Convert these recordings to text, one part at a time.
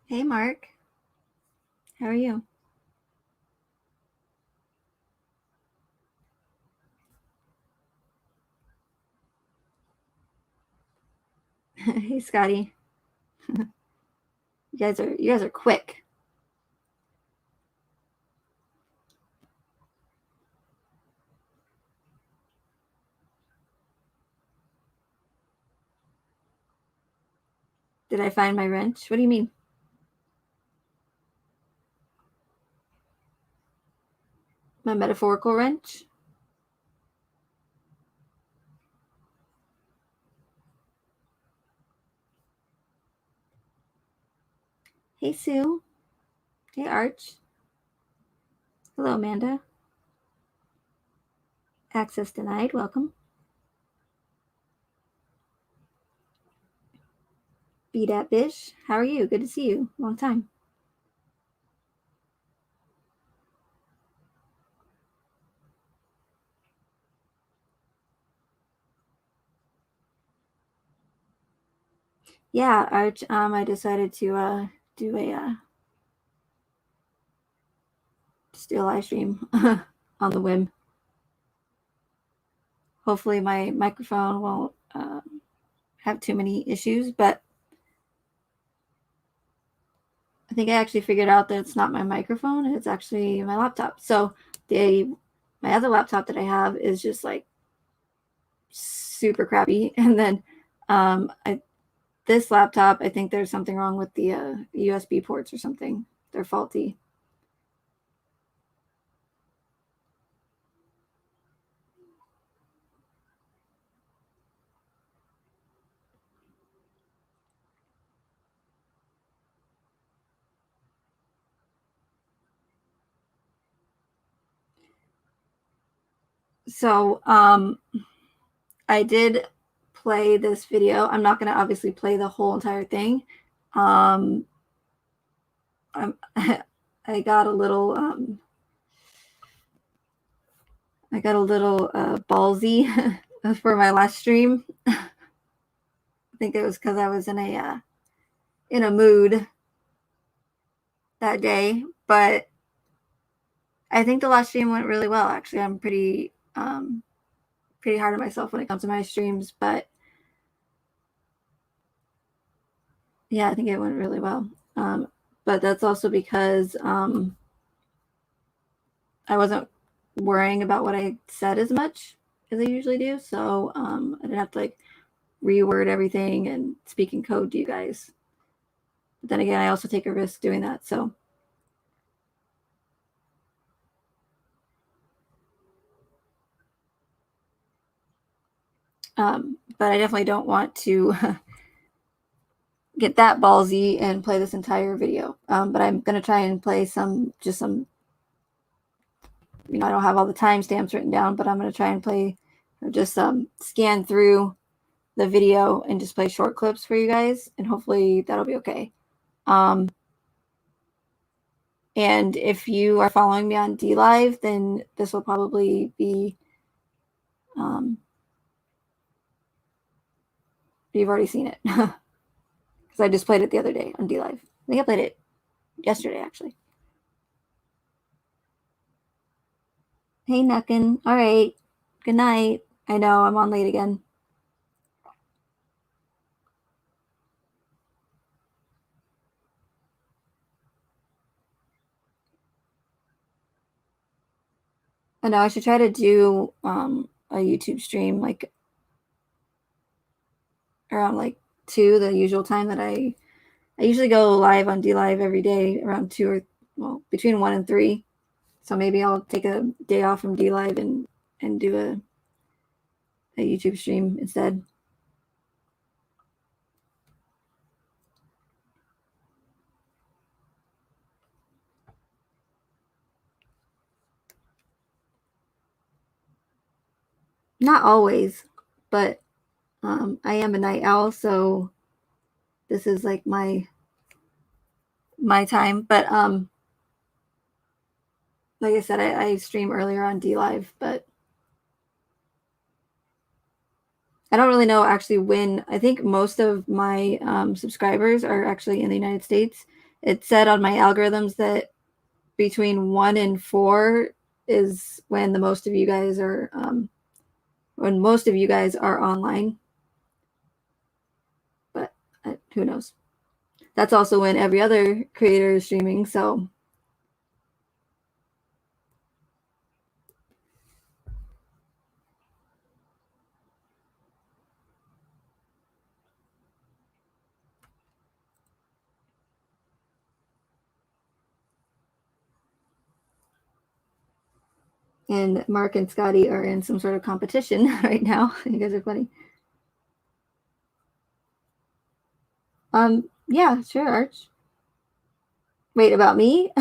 Hey, Mark. How are you? Hey, Scotty. You guys are quick. Did I find my wrench? What do you mean? My metaphorical wrench? Hey, Sue. Hey, Arch. Hello, Amanda. Access denied. Welcome. Be that Bish. How are you? Good to see you. Long time. Yeah, Arch. I decided to do a just do a live stream on the whim. Hopefully, my microphone won't have too many issues, but I think I actually figured out that it's not my microphone, it's actually my laptop. So my other laptop that I have is just like super crappy. And then this laptop, I think there's something wrong with the USB ports or something. They're faulty. So I did play this video. I'm not going to obviously play the whole entire thing. Um, I got a little ballsy for my last stream. I think it was because I was in a mood that day, but I think the last stream went really well. Actually, I'm pretty hard on myself when it comes to my streams, but yeah, I think it went really well. But that's also because I wasn't worrying about what I said as much as I usually do, so I didn't have to like reword everything and speak in code to you guys. But then again, I also take a risk doing that, so. But I definitely don't want to get that ballsy and play this entire video. But I'm going to try and play some, I don't have all the timestamps written down, but I'm going to try and play or just scan through the video and just play short clips for you guys. And hopefully that'll be okay. And if you are following me on DLive, then this will probably be, you've already seen it. Because I just played it the other day on DLive. I think I played it yesterday, actually. Hey, Nuckin. All right. Good night. I know I'm on late again. I know I should try to do a YouTube stream like around like 2, the usual time that I usually go live on DLive every day around 2 or between 1 and 3. So maybe I'll take a day off from DLive and do a YouTube stream instead. Not always, but I am a night owl, so this is like my time. But like I said, I stream earlier on DLive, but I don't really know actually when. I think most of my subscribers are actually in the United States, it said on my algorithms that between 1 and 4 is when the most of you guys are when most of you guys are online. But who knows? That's also when every other creator is streaming, so and Mark and Scotty are in some sort of competition right now. You guys are funny. Yeah, sure, Arch. Wait, about me?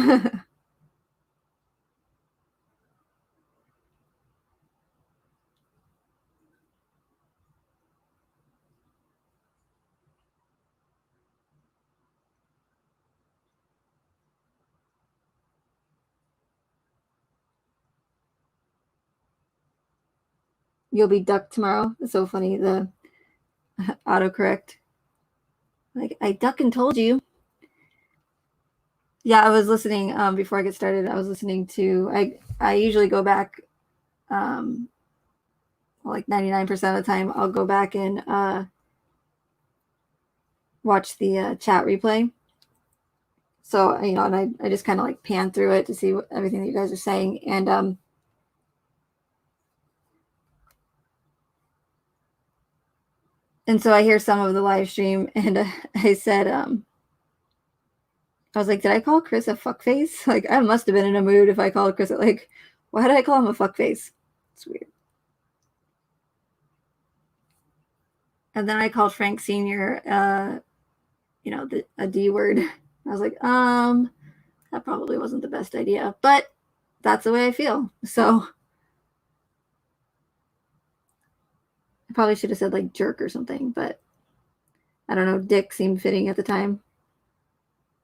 You'll be ducked tomorrow. It's so funny, the autocorrect. Like, I duck and told you. Yeah, I was listening before I get started. I was listening to I usually go back like 99% of the time I'll go back and watch the chat replay. So, and I just kind of like pan through it to see everything that you guys are saying. And so I hear some of the live stream, and I said, I was like, did I call Chris a fuckface? Like, I must have been in a mood if I called Chris, like, why did I call him a fuckface? It's weird. And then I called Frank Sr., a D word. I was like, that probably wasn't the best idea, but that's the way I feel. So I probably should have said like jerk or something, but I don't know. Dick seemed fitting at the time.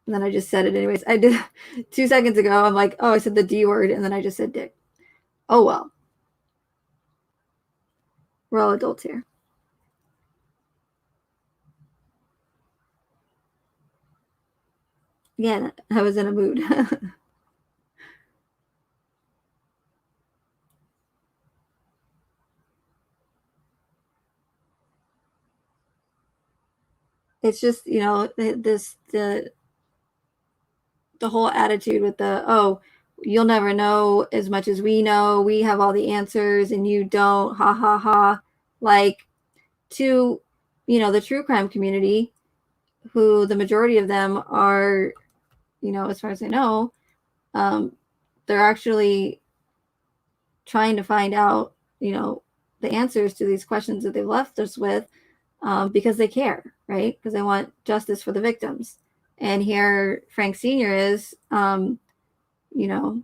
And then I just said it anyways. I did 2 seconds ago. I'm like, oh, I said the D word, and then I just said dick. Oh well. We're all adults here. Again, I was in a mood. It's just, the whole attitude with the, oh, you'll never know as much as we know. We have all the answers and you don't. Ha ha ha. Like, to, the true crime community, who the majority of them are, as far as I know, they're actually trying to find out, the answers to these questions that they've left us with, because they care, right? Because they want justice for the victims. And here Frank Sr. is, you know,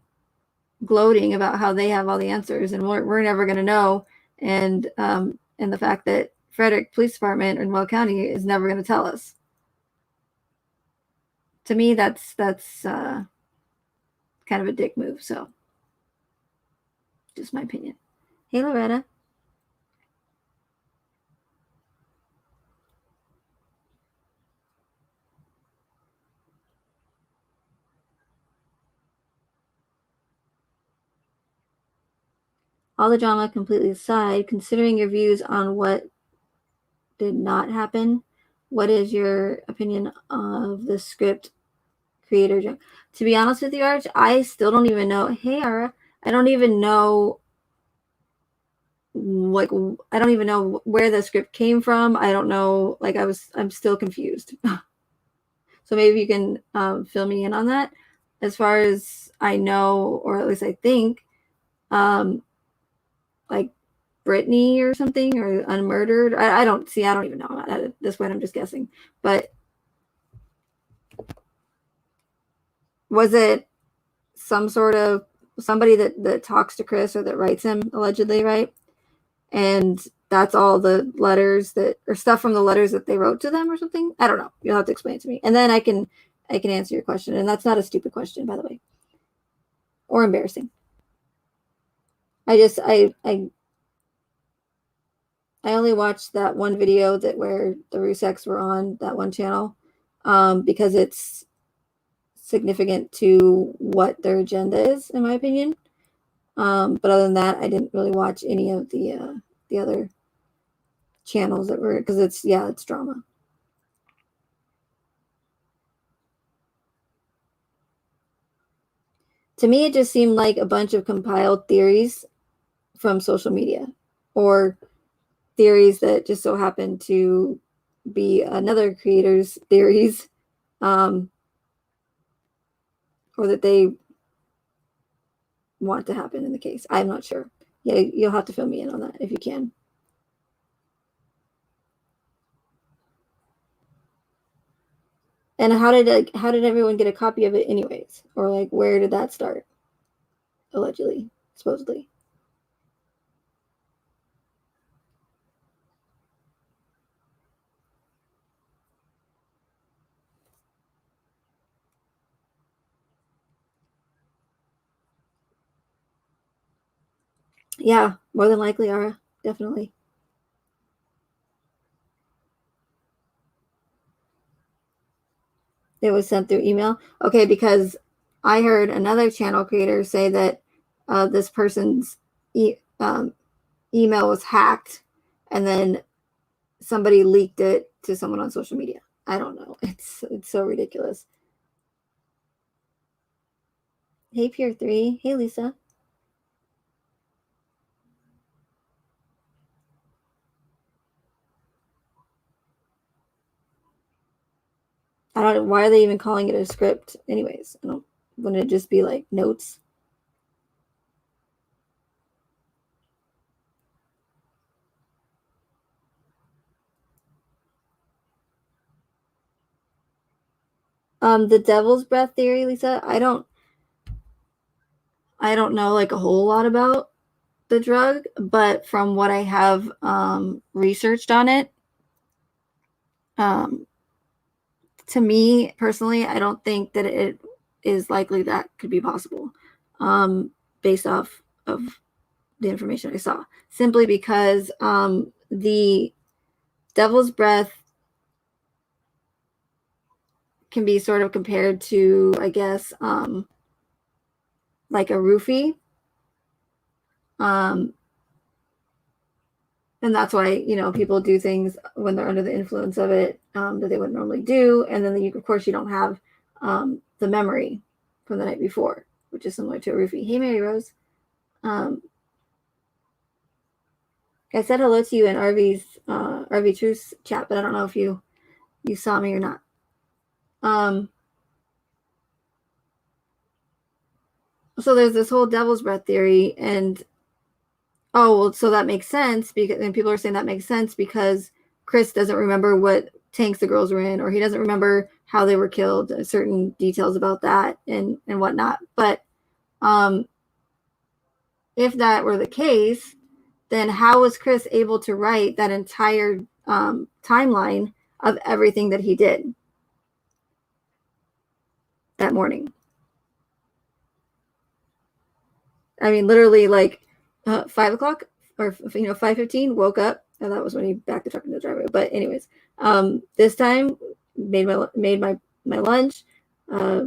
gloating about how they have all the answers and we're never going to know. And the fact that Frederick Police Department in Will County is never going to tell us. To me, that's kind of a dick move. So, just my opinion. Hey, Loretta. All the drama completely aside, considering your views on what did not happen, what is your opinion of the script creator? To be honest with you, Arch, I still don't even know. Hey, Ara, I don't even know. Like, I don't even know where the script came from. I don't know. Like, I'm still confused. So maybe you can fill me in on that. As far as I know, or at least I think, like Brittany or something, or Unmurdered. I don't see. I don't even know at this point. I'm just guessing. But was it some sort of somebody that talks to Chris or that writes him allegedly, right? And that's all the letters that or stuff from the letters that they wrote to them or something. I don't know. You'll have to explain it to me, and then I can answer your question. And that's not a stupid question, by the way, or embarrassing. I only watched that one video that where the Ruseks were on that one channel, because it's significant to what their agenda is, in my opinion. But other than that, I didn't really watch any of the other channels that were, because it's drama. To me, it just seemed like a bunch of compiled theories from social media, or theories that just so happen to be another creator's theories, or that they want to happen in the case. I'm not sure. Yeah, you'll have to fill me in on that if you can. And how did everyone get a copy of it anyways? Or like, where did that start? Allegedly, supposedly. Yeah, more than likely, Ara. Definitely. It was sent through email. Okay, because I heard another channel creator say that this person's email was hacked, and then somebody leaked it to someone on social media. I don't know. It's so ridiculous. Hey, Pier 3. Hey, Lisa. I don't know. Why are they even calling it a script anyways? I don't, wouldn't it just be like notes? The devil's breath theory, Lisa, I don't know like a whole lot about the drug, but from what I have researched on it, um, to me personally, I don't think that it is likely that could be possible, based off of the information I saw. Simply because the devil's breath can be sort of compared to, I guess, like a roofie. Um, and that's why, people do things when they're under the influence of it, that they wouldn't normally do. And then of course you don't have the memory from the night before, which is similar to a roofie. Hey, Mary Rose. um, I said hello to you in RV Truth's chat, but I don't know if you saw me or not. um, so there's this whole devil's breath theory, and oh, well, so that makes sense, because, and people are saying that makes sense because Chris doesn't remember what tanks the girls were in, or he doesn't remember how they were killed, certain details about that and whatnot. But um, if that were the case, then how was Chris able to write that entire timeline of everything that he did that morning? I mean, literally, like 5 o'clock, or 5:15. Woke up, and that was when he backed the truck into the driveway. But anyways, this time made my lunch, uh,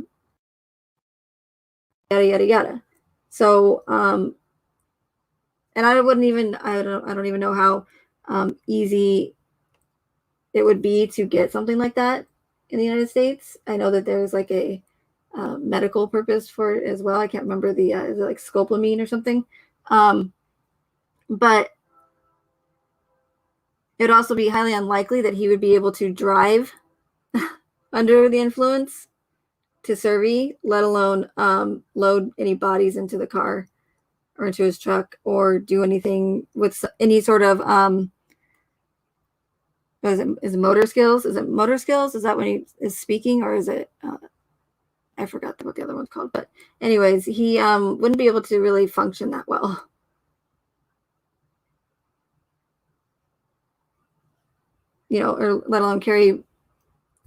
yada yada yada. So and I don't even know how easy it would be to get something like that in the United States. I know that there's like a medical purpose for it as well. I can't remember the is it like scopolamine or something. But it would also be highly unlikely that he would be able to drive under the influence to Survey, let alone load any bodies into the car or into his truck, or do anything with any sort of is it motor skills? Is it motor skills? Is that when he is speaking, or is it? I forgot what the other one's called. But anyways, he wouldn't be able to really function that well. Or let alone carry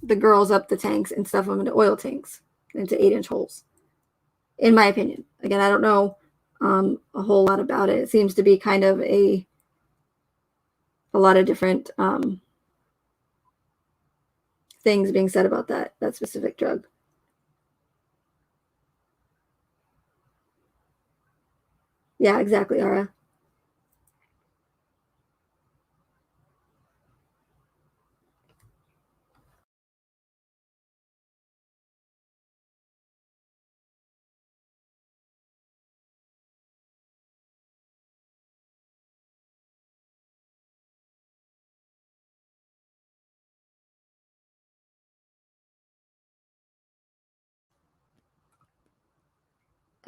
the girls up the tanks and stuff them into oil tanks, into 8-inch holes. In my opinion, again, I don't know a whole lot about it. It seems to be kind of a lot of different things being said about that specific drug. Yeah, exactly, Ara.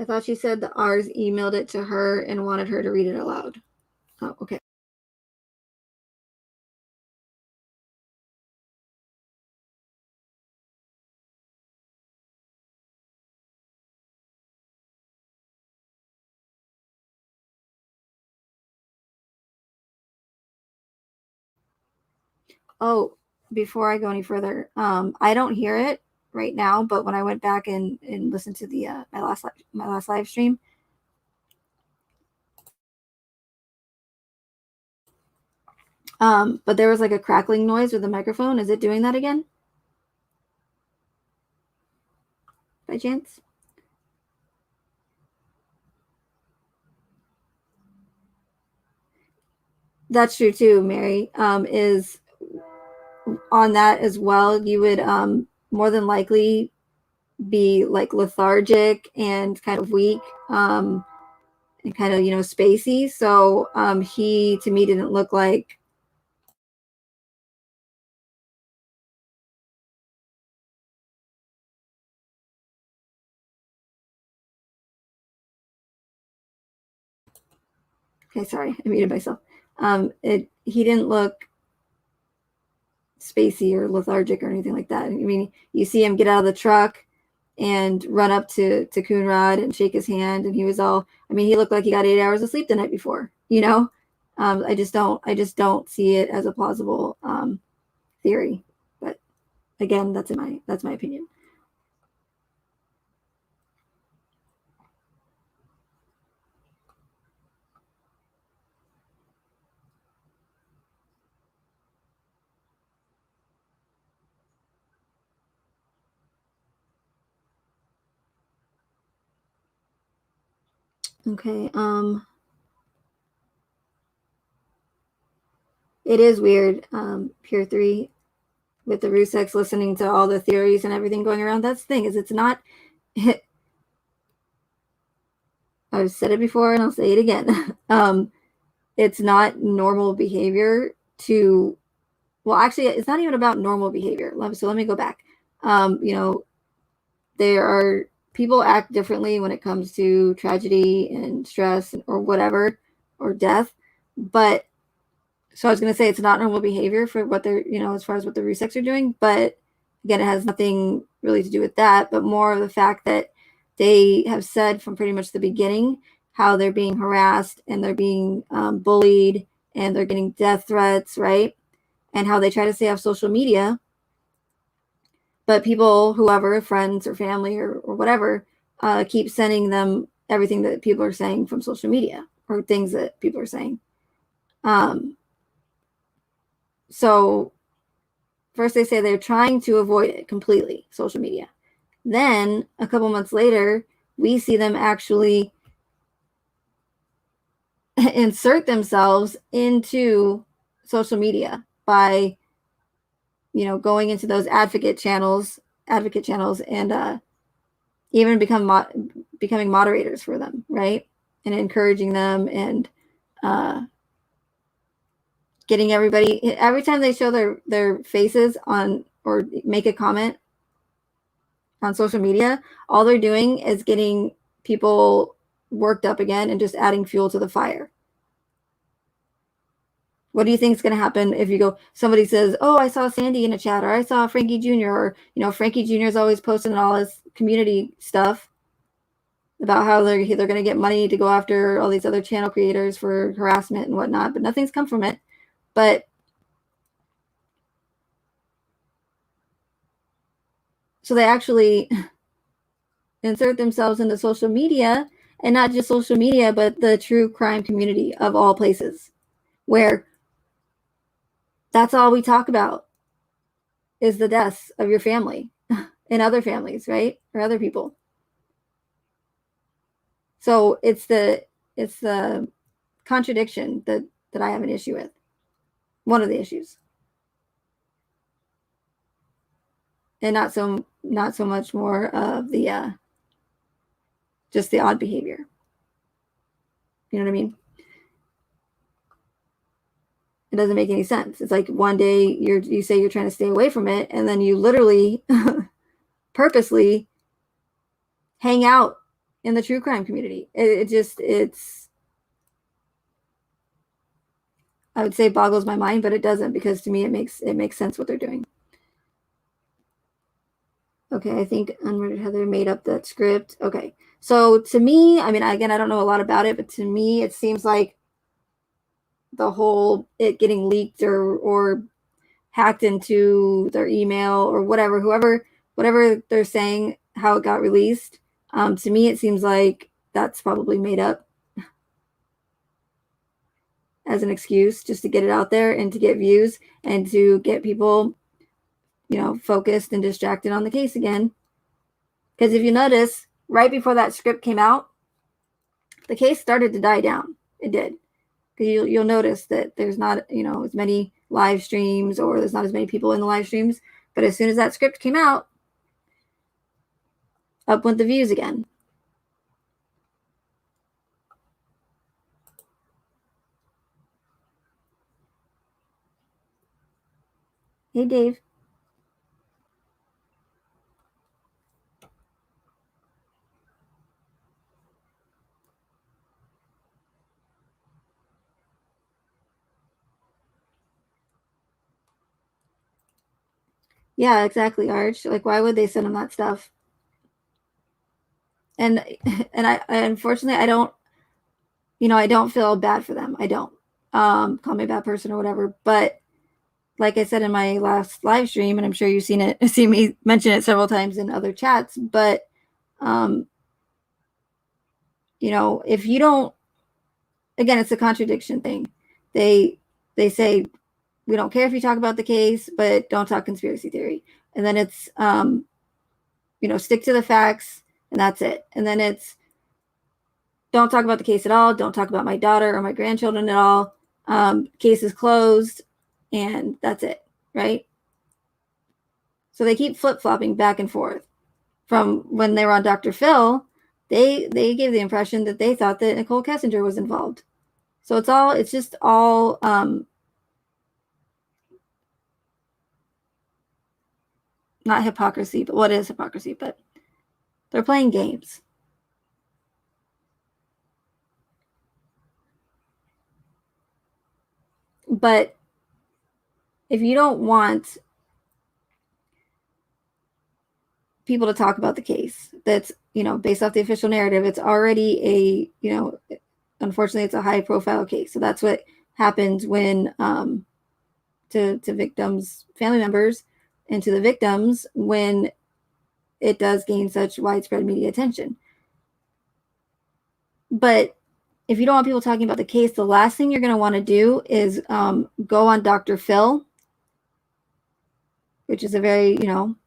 I thought she said the R's emailed it to her and wanted her to read it aloud. Oh, okay. Oh, before I go any further, I don't hear it right now, but when I went back and listened to the my last live stream, but there was like a crackling noise with the microphone. Is it doing that again by chance? That's true too, Mary. Is on that as well. You would more than likely be like lethargic and kind of weak, and kind of spacey. So he to me didn't look like. Okay, sorry, I muted myself. He didn't look spacey or lethargic or anything like that. I mean, you see him get out of the truck and run up to Coonrod and shake his hand, and he was all. I mean, he looked like he got 8 hours of sleep the night before. I just don't see it as a plausible theory. But again, that's my opinion. Okay. It is weird. Pure three with the Ruseks listening to all the theories and everything going around. That's the thing is it's not. I've said it before and I'll say it again. It's not normal behavior to. Well, actually, it's not even about normal behavior. So let me go back. You know, there are people act differently when it comes to tragedy and stress or whatever or death, but so I was going to say it's not normal behavior for what they're, as far as what the Ruseks are doing. But again, it has nothing really to do with that, but more of the fact that they have said from pretty much the beginning how they're being harassed and they're being bullied and they're getting death threats, right? And how they try to stay off social media. But people, whoever, friends or family or whatever, keep sending them everything that people are saying from social media or things that people are saying. Um, so first they say they're trying to avoid it completely, social media. Then a couple months later, we see them actually insert themselves into social media by, going into those advocate channels, and even becoming moderators for them, right? And encouraging them and uh, getting everybody every time they show their faces on or make a comment on social media, all they're doing is getting people worked up again and just adding fuel to the fire. What do you think is going to happen if you go? Somebody says, "Oh, I saw Sandy in a chat," or "I saw Frankie Jr." Or Frankie Jr. is always posting all his community stuff about how they're going to get money to go after all these other channel creators for harassment and whatnot, but nothing's come from it. But so they actually insert themselves into social media, and not just social media, but the true crime community of all places, where that's all we talk about is the deaths of your family and other families, right? Or other people. So the contradiction that I have an issue with. One of the issues. And not so much more of the just the odd behavior. You know what I mean? It doesn't make any sense. It's like one day you say you're trying to stay away from it, and then you literally purposely hang out in the true crime community. It's I would say boggles my mind, but it doesn't, because to me it makes sense what they're doing. Okay, I think Unmurdered Heather made up that script. Okay, so to me, I mean, again, I don't know a lot about it, but to me, it seems like the whole it getting leaked or hacked into their email or whatever, whatever they're saying, how it got released. To me, it seems like that's probably made up as an excuse just to get it out there and to get views and to get people, focused and distracted on the case again. Because if you notice, right before that script came out, the case started to die down. It did. Because you'll notice that there's not, as many live streams, or there's not as many people in the live streams. But as soon as that script came out, up went the views again. Hey, Dave. Yeah, exactly, Arch. Like, why would they send them that stuff? And I unfortunately, I don't feel bad for them. I don't. Call me a bad person or whatever. But like I said in my last live stream, and I'm sure you've seen me mention it several times in other chats, but if you don't, again, it's a contradiction thing. They say, we don't care if you talk about the case, but don't talk conspiracy theory. And then it's stick to the facts, and that's it. And then it's, don't talk about the case at all. Don't talk about my daughter or my grandchildren at all. Case is closed, and that's it, right? So they keep flip-flopping back and forth. From when they were on Dr. Phil, they gave the impression that they thought that Nicole Kessinger was involved. So it's just all not hypocrisy, but what is hypocrisy? But they're playing games. But if you don't want people to talk about the case that's, based off the official narrative, it's already unfortunately, it's a high profile case. So that's what happens when to victims' family members and to the victims when it does gain such widespread media attention. But if you don't want people talking about the case, the last thing you're going to want to do is go on Dr. Phil, which is a very,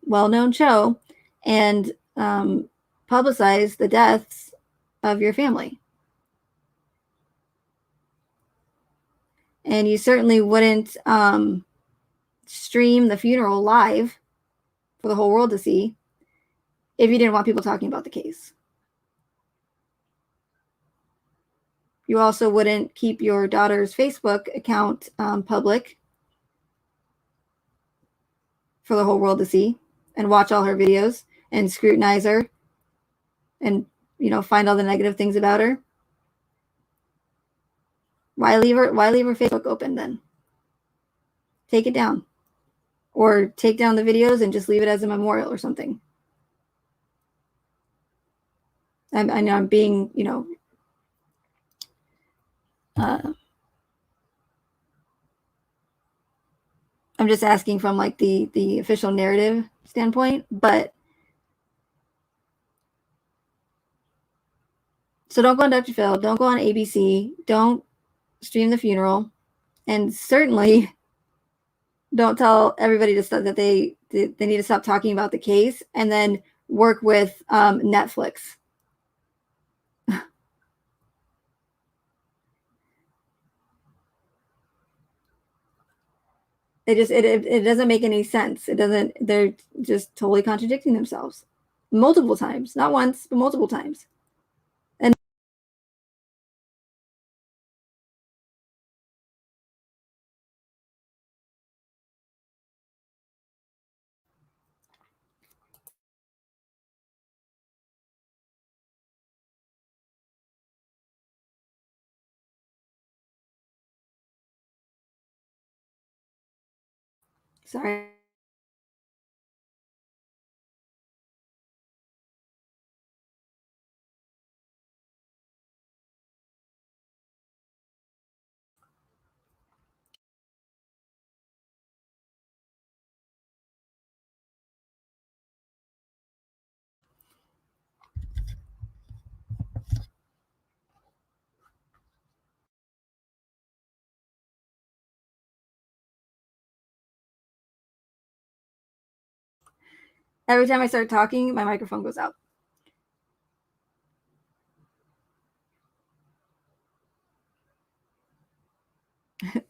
well-known show, and publicize the deaths of your family. And you certainly wouldn't stream the funeral live for the whole world to see if you didn't want people talking about the case. You also wouldn't keep your daughter's Facebook account public for the whole world to see and watch all her videos and scrutinize her and, find all the negative things about her. Why leave her Facebook open then? Take it down. Or take down the videos and just leave it as a memorial or something. I know I'm being, I'm just asking from like the official narrative standpoint, but so don't go on Dr. Phil, don't go on ABC, don't stream the funeral, and certainly don't tell everybody to stop, that they need to stop talking about the case, and then work with Netflix. It doesn't make any sense. It doesn't. They're just totally contradicting themselves multiple times, not once, but multiple times. And sorry. Every time I start talking, my microphone goes out.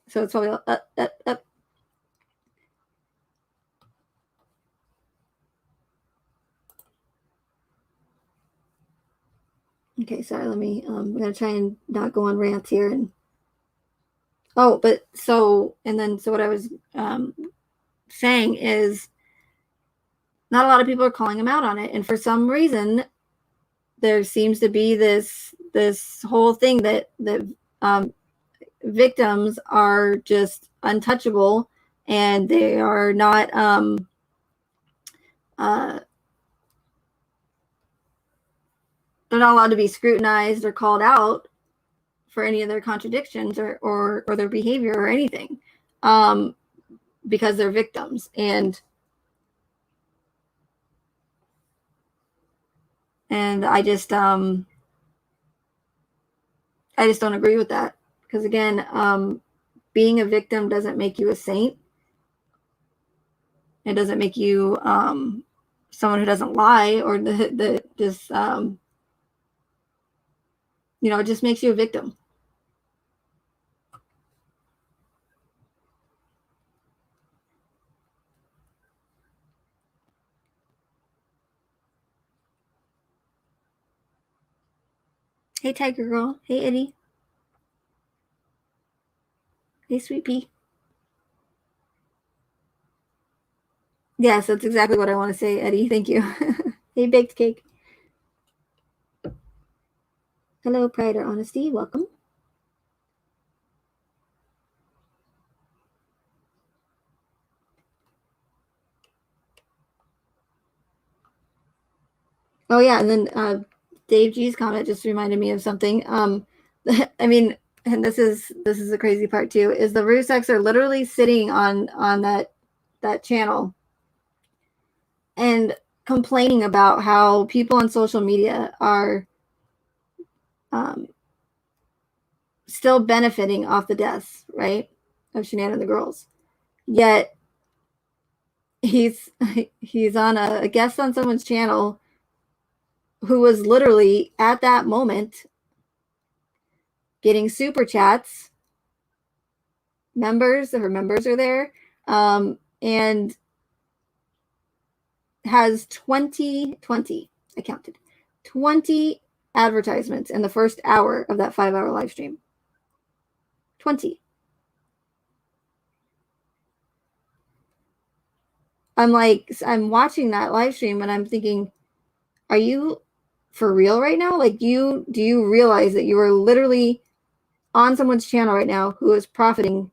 So it's probably up. Okay, sorry. Let me. I'm gonna try and not go on rants here. And but so and then so what I was saying is not a lot of people are calling him out on it, and for some reason there seems to be this whole thing that victims are just untouchable, and they are not uh, they're not allowed to be scrutinized or called out for any of their contradictions or their behavior or anything, because they're victims. And I just don't agree with that, because again, being a victim doesn't make you a saint. It doesn't make you someone who doesn't lie, or the just it just makes you a victim. Hey, Tiger Girl. Hey, Eddie. Hey, Sweet Pea. Yes, that's exactly what I want to say, Eddie. Thank you. Hey, Baked Cake. Hello, Pride or Honesty. Welcome. Oh, yeah. And then Dave G's comment just reminded me of something. I mean, and this is the crazy part too, is the Ruseks are literally sitting on that channel and complaining about how people on social media are um, still benefiting off the deaths, right, of Shanann and the girls. Yet he's he's on a guest on someone's channel who was literally at that moment getting super chats. Her members are there, and has 20, I counted 20 advertisements in the first hour of that 5-hour live stream. 20. I'm watching that live stream and I'm thinking, are you for real right now? Like, do you realize that you are literally on someone's channel right now who is profiting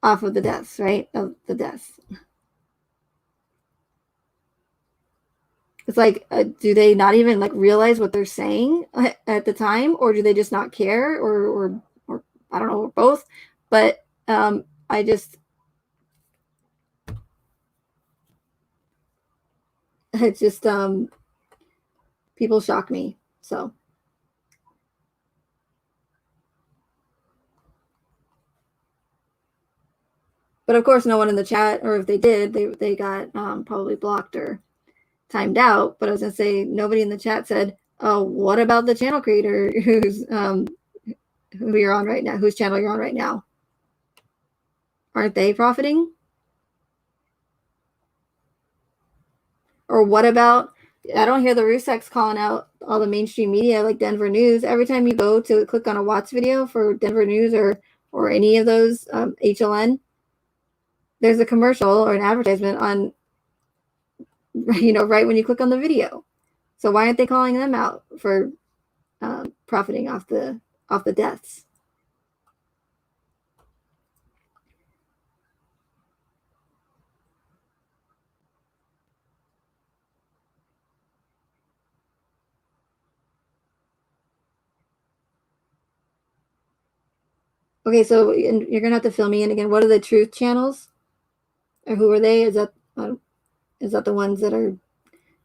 off of the deaths, right? Of the deaths. It's like, do they not even like realize what they're saying at the time, or do they just not care, or I don't know, both? But I just, it's just people shock me. So, but of course, no one in the chat, or if they did, they got probably blocked or timed out. But I was gonna say, nobody in the chat said, "Oh, what about the channel creator who's who you're on right now, whose channel you're on right now? Aren't they profiting? Or what about, I don't hear the Ruseks calling out all the mainstream media like Denver News. Every time you go to click on a Watts video for Denver News or any of those HLN, there's a commercial or an advertisement on, right when you click on the video. So why aren't they calling them out for profiting off the deaths? Okay, so you're gonna have to fill me in again. What are the truth channels, or who are they? Is that the ones that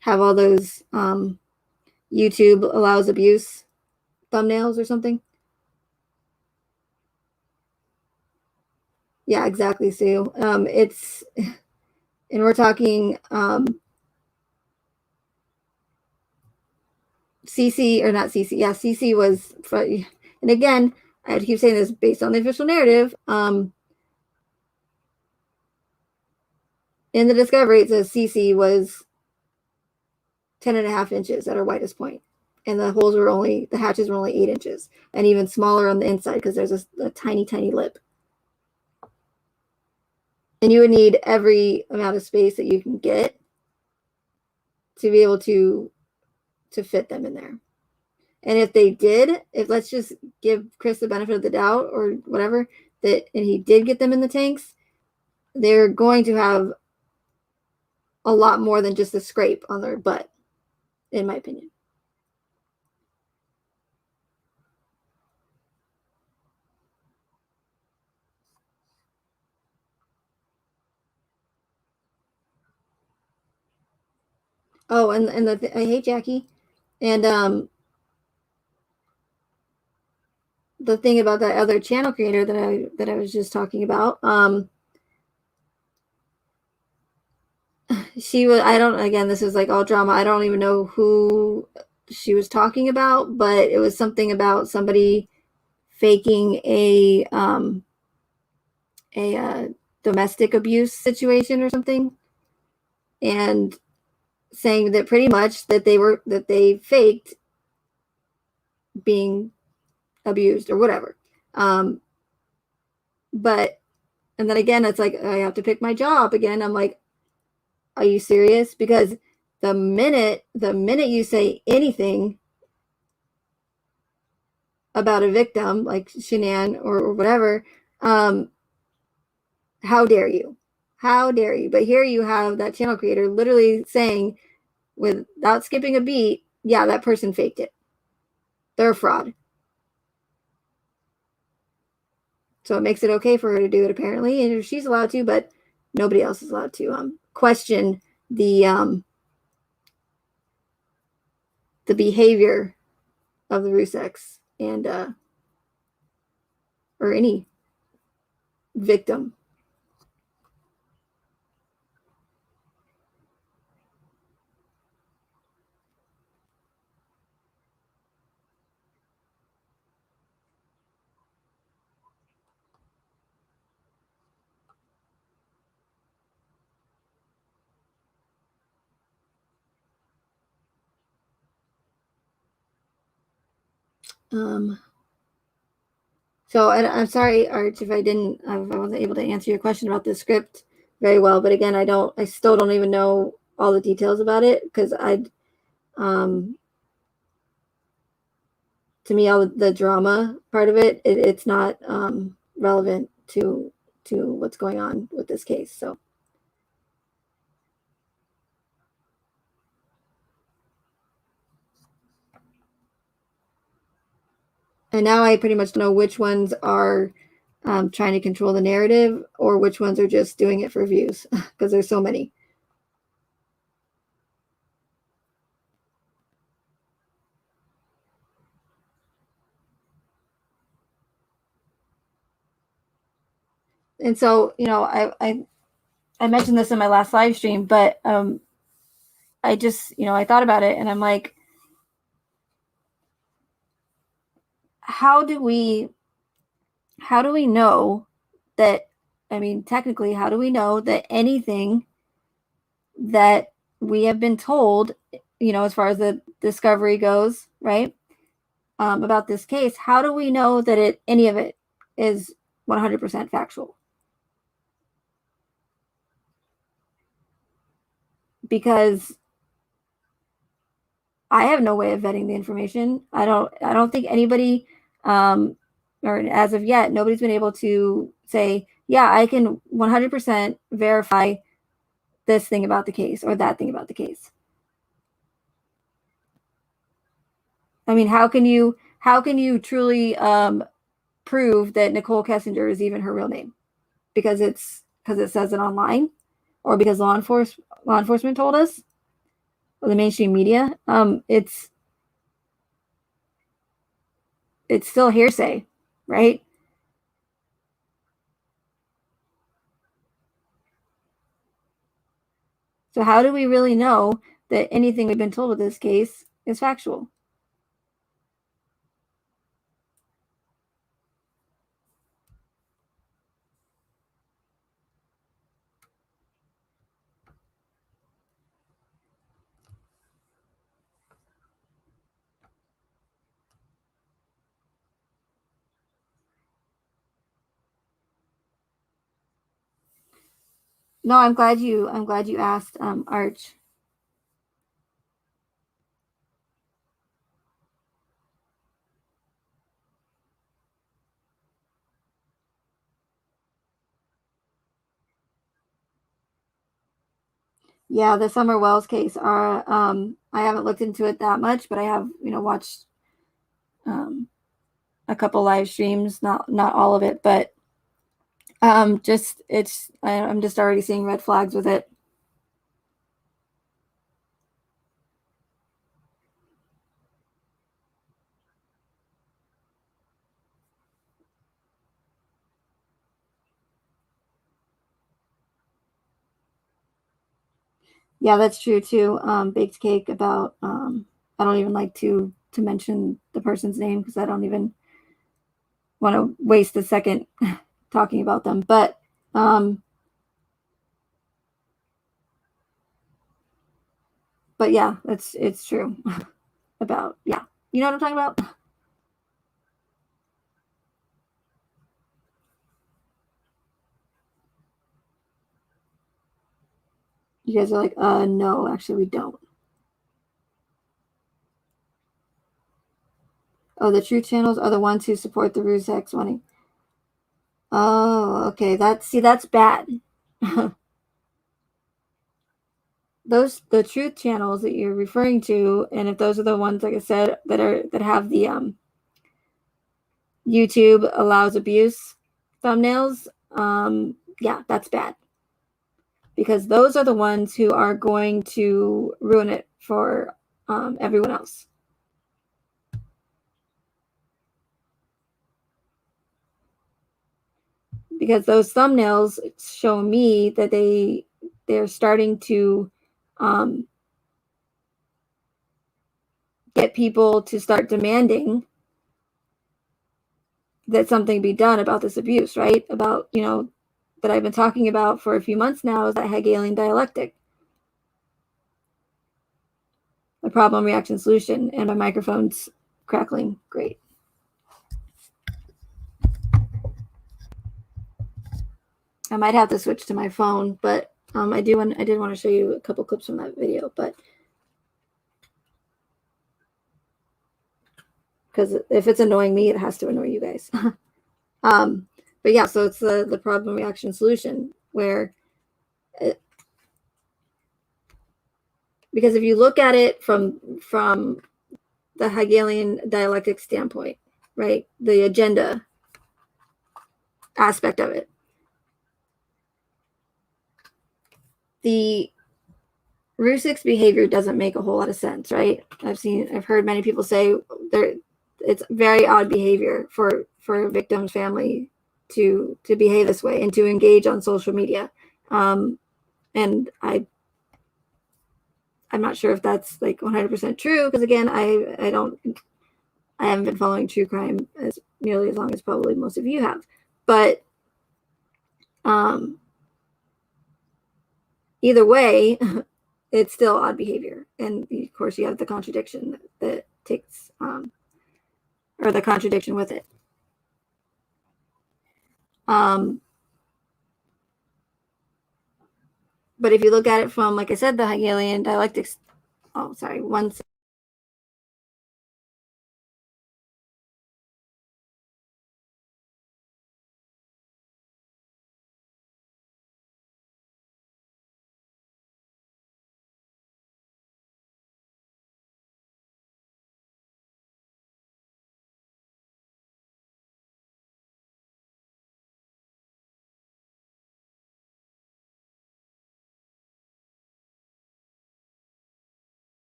have all those YouTube allows abuse thumbnails or something? Yeah, exactly, Sue. It's and we're talking CC or not CC. Yeah, CC was. And again, I keep saying this based on the official narrative. In the discovery, it says CC was 10.5 inches at her widest point, and the hatches were only 8 inches, and even smaller on the inside because there's a tiny, tiny lip. And you would need every amount of space that you can get to be able to fit them in there. And if they did, if let's just give Chris the benefit of the doubt or whatever, and he did get them in the tanks, they're going to have a lot more than just a scrape on their butt, in my opinion. Oh, and I hate Jackie, and the thing about that other channel creator that I was just talking about, she was, I don't, again, this is like all drama. I don't even know who she was talking about, but it was something about somebody faking a domestic abuse situation or something, and saying that pretty much that they faked being abused or whatever. But and then again, it's like I have to pick my job again. I'm like, are you serious? Because the minute you say anything about a victim like Shanann or whatever, how dare you? How dare you? But here you have that channel creator literally saying, without skipping a beat, yeah, that person faked it. They're a fraud. So it makes it okay for her to do it, apparently, and she's allowed to, but nobody else is allowed to question the behavior of the Ruseks and or any victim. So I'm sorry, Arch, if I wasn't able to answer your question about the script very well. But again, I still don't even know all the details about it because to me, all the drama part of it's not relevant to what's going on with this case. So. And now I pretty much know which ones are trying to control the narrative or which ones are just doing it for views because there's so many. And so, I mentioned this in my last live stream, but I just, I thought about it and I'm like, how do we know that I mean, technically, how do we know that anything that we have been told, as far as the discovery goes, right, about this case, how do we know that any of it is 100% factual? Because I have no way of vetting the information. I don't think anybody, or as of yet, nobody's been able to say, yeah, I can 100% verify this thing about the case or that thing about the case. I mean, how can you truly prove that Nicole Kessinger is even her real name? Because it says it online, or because law enforcement told us, or the mainstream media. It's still hearsay, right? So how do we really know that anything we've been told with this case is factual? No, I'm glad you asked, Arch. Yeah, the Summer Wells case. I haven't looked into it that much, but I have, watched um, a couple live streams. Not all of it, but just I'm just already seeing red flags with it. Yeah, that's true too. Baked cake about I don't even like to mention the person's name because I don't even want to waste a second talking about them. But yeah, it's true about, yeah. You know what I'm talking about? You guys are like, no, actually we don't. Oh, the true channels are the ones who support the Ruse X money. Oh, okay. That's bad. The truth channels that you're referring to, and if those are the ones, like I said, that have the YouTube allows abuse thumbnails, yeah, that's bad, because those are the ones who are going to ruin it for everyone else. Because those thumbnails show me that they're starting to um, get people to start demanding that something be done about this abuse, right? About, that I've been talking about for a few months now, is that Hegelian dialectic, the problem, reaction, solution. And my microphone's crackling. Great. I might have to switch to my phone, but I did want to show you a couple clips from that video, but because if it's annoying me, it has to annoy you guys. um, but yeah, so it's the problem, reaction, solution, where because if you look at it from the Hegelian dialectic standpoint, right, the agenda aspect of it, the Rusick's behavior doesn't make a whole lot of sense, right? I've heard many people say it's very odd behavior for a victim's family to behave this way and to engage on social media. And I'm not sure if that's like 100% true, because again, I haven't been following true crime as nearly as long as probably most of you have. But Either way, it's still odd behavior. And of course, you have the contradiction that takes, or the contradiction with it. But if you look at it from, like I said, the Hegelian dialectics, oh, sorry, one.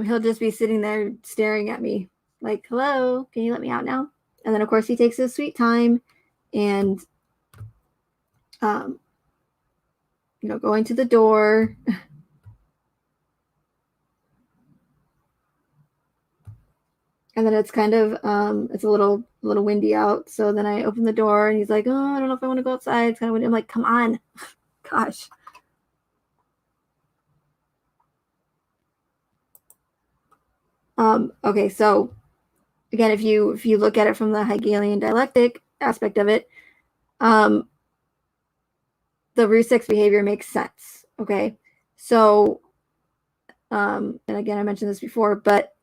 He'll just be sitting there staring at me like, hello, can you let me out now? And then, of course, he takes his sweet time and, um, going to the door. And then it's kind of, it's a little windy out. So then I open the door and he's like, oh, I don't know if I want to go outside. It's kind of windy. I'm like, come on. Gosh. Okay, so again, if you look at it from the Hegelian dialectic aspect of it, the Russek's behavior makes sense. Okay, so and again, I mentioned this before, but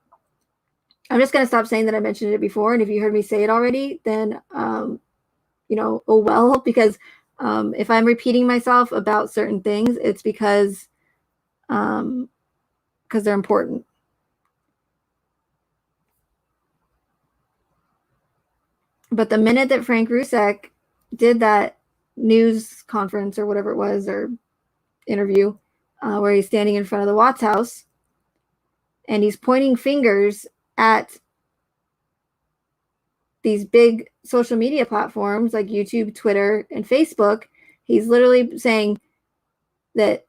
I'm just going to stop saying that I mentioned it before. And if you heard me say it already, then oh well, because if I'm repeating myself about certain things, it's because they're important. But the minute that Frank Russek did that news conference or whatever it was, or interview, where he's standing in front of the Watts house and he's pointing fingers at these big social media platforms like YouTube, Twitter, and Facebook, he's literally saying that,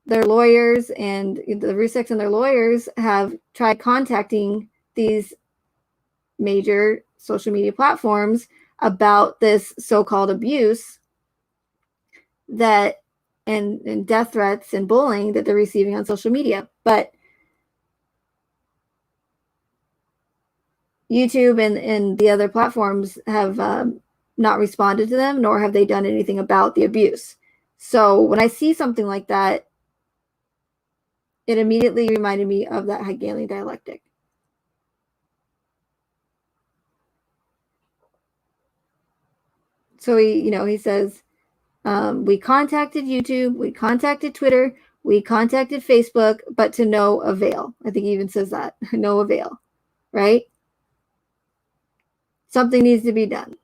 their lawyers and the Russeks and their lawyers have tried contacting these major social media platforms about this so-called abuse that and death threats and bullying that they're receiving on social media. But YouTube and the other platforms have not responded to them, nor have they done anything about the abuse. So when I see something like that, it immediately reminded me of that Hegelian dialectic. So he says, we contacted YouTube, we contacted Twitter, we contacted Facebook, but to no avail. I think he even says that, no avail, right? Something needs to be done.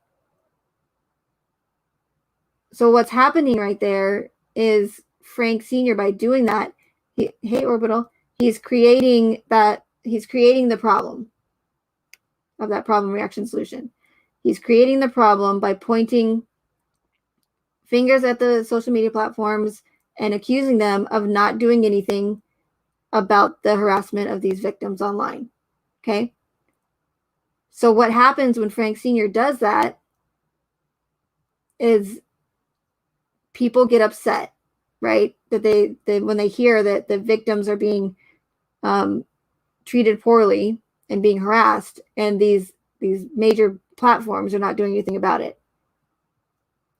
So what's happening right there is Frank Sr., by doing that, hey Orbital, he's creating the problem of that problem reaction solution. He's creating the problem by pointing fingers at the social media platforms and accusing them of not doing anything about the harassment of these victims online. Okay. So what happens when Frank Sr. does that is people get upset, right? That they when they hear that the victims are being treated poorly and being harassed, and these major platforms are not doing anything about it.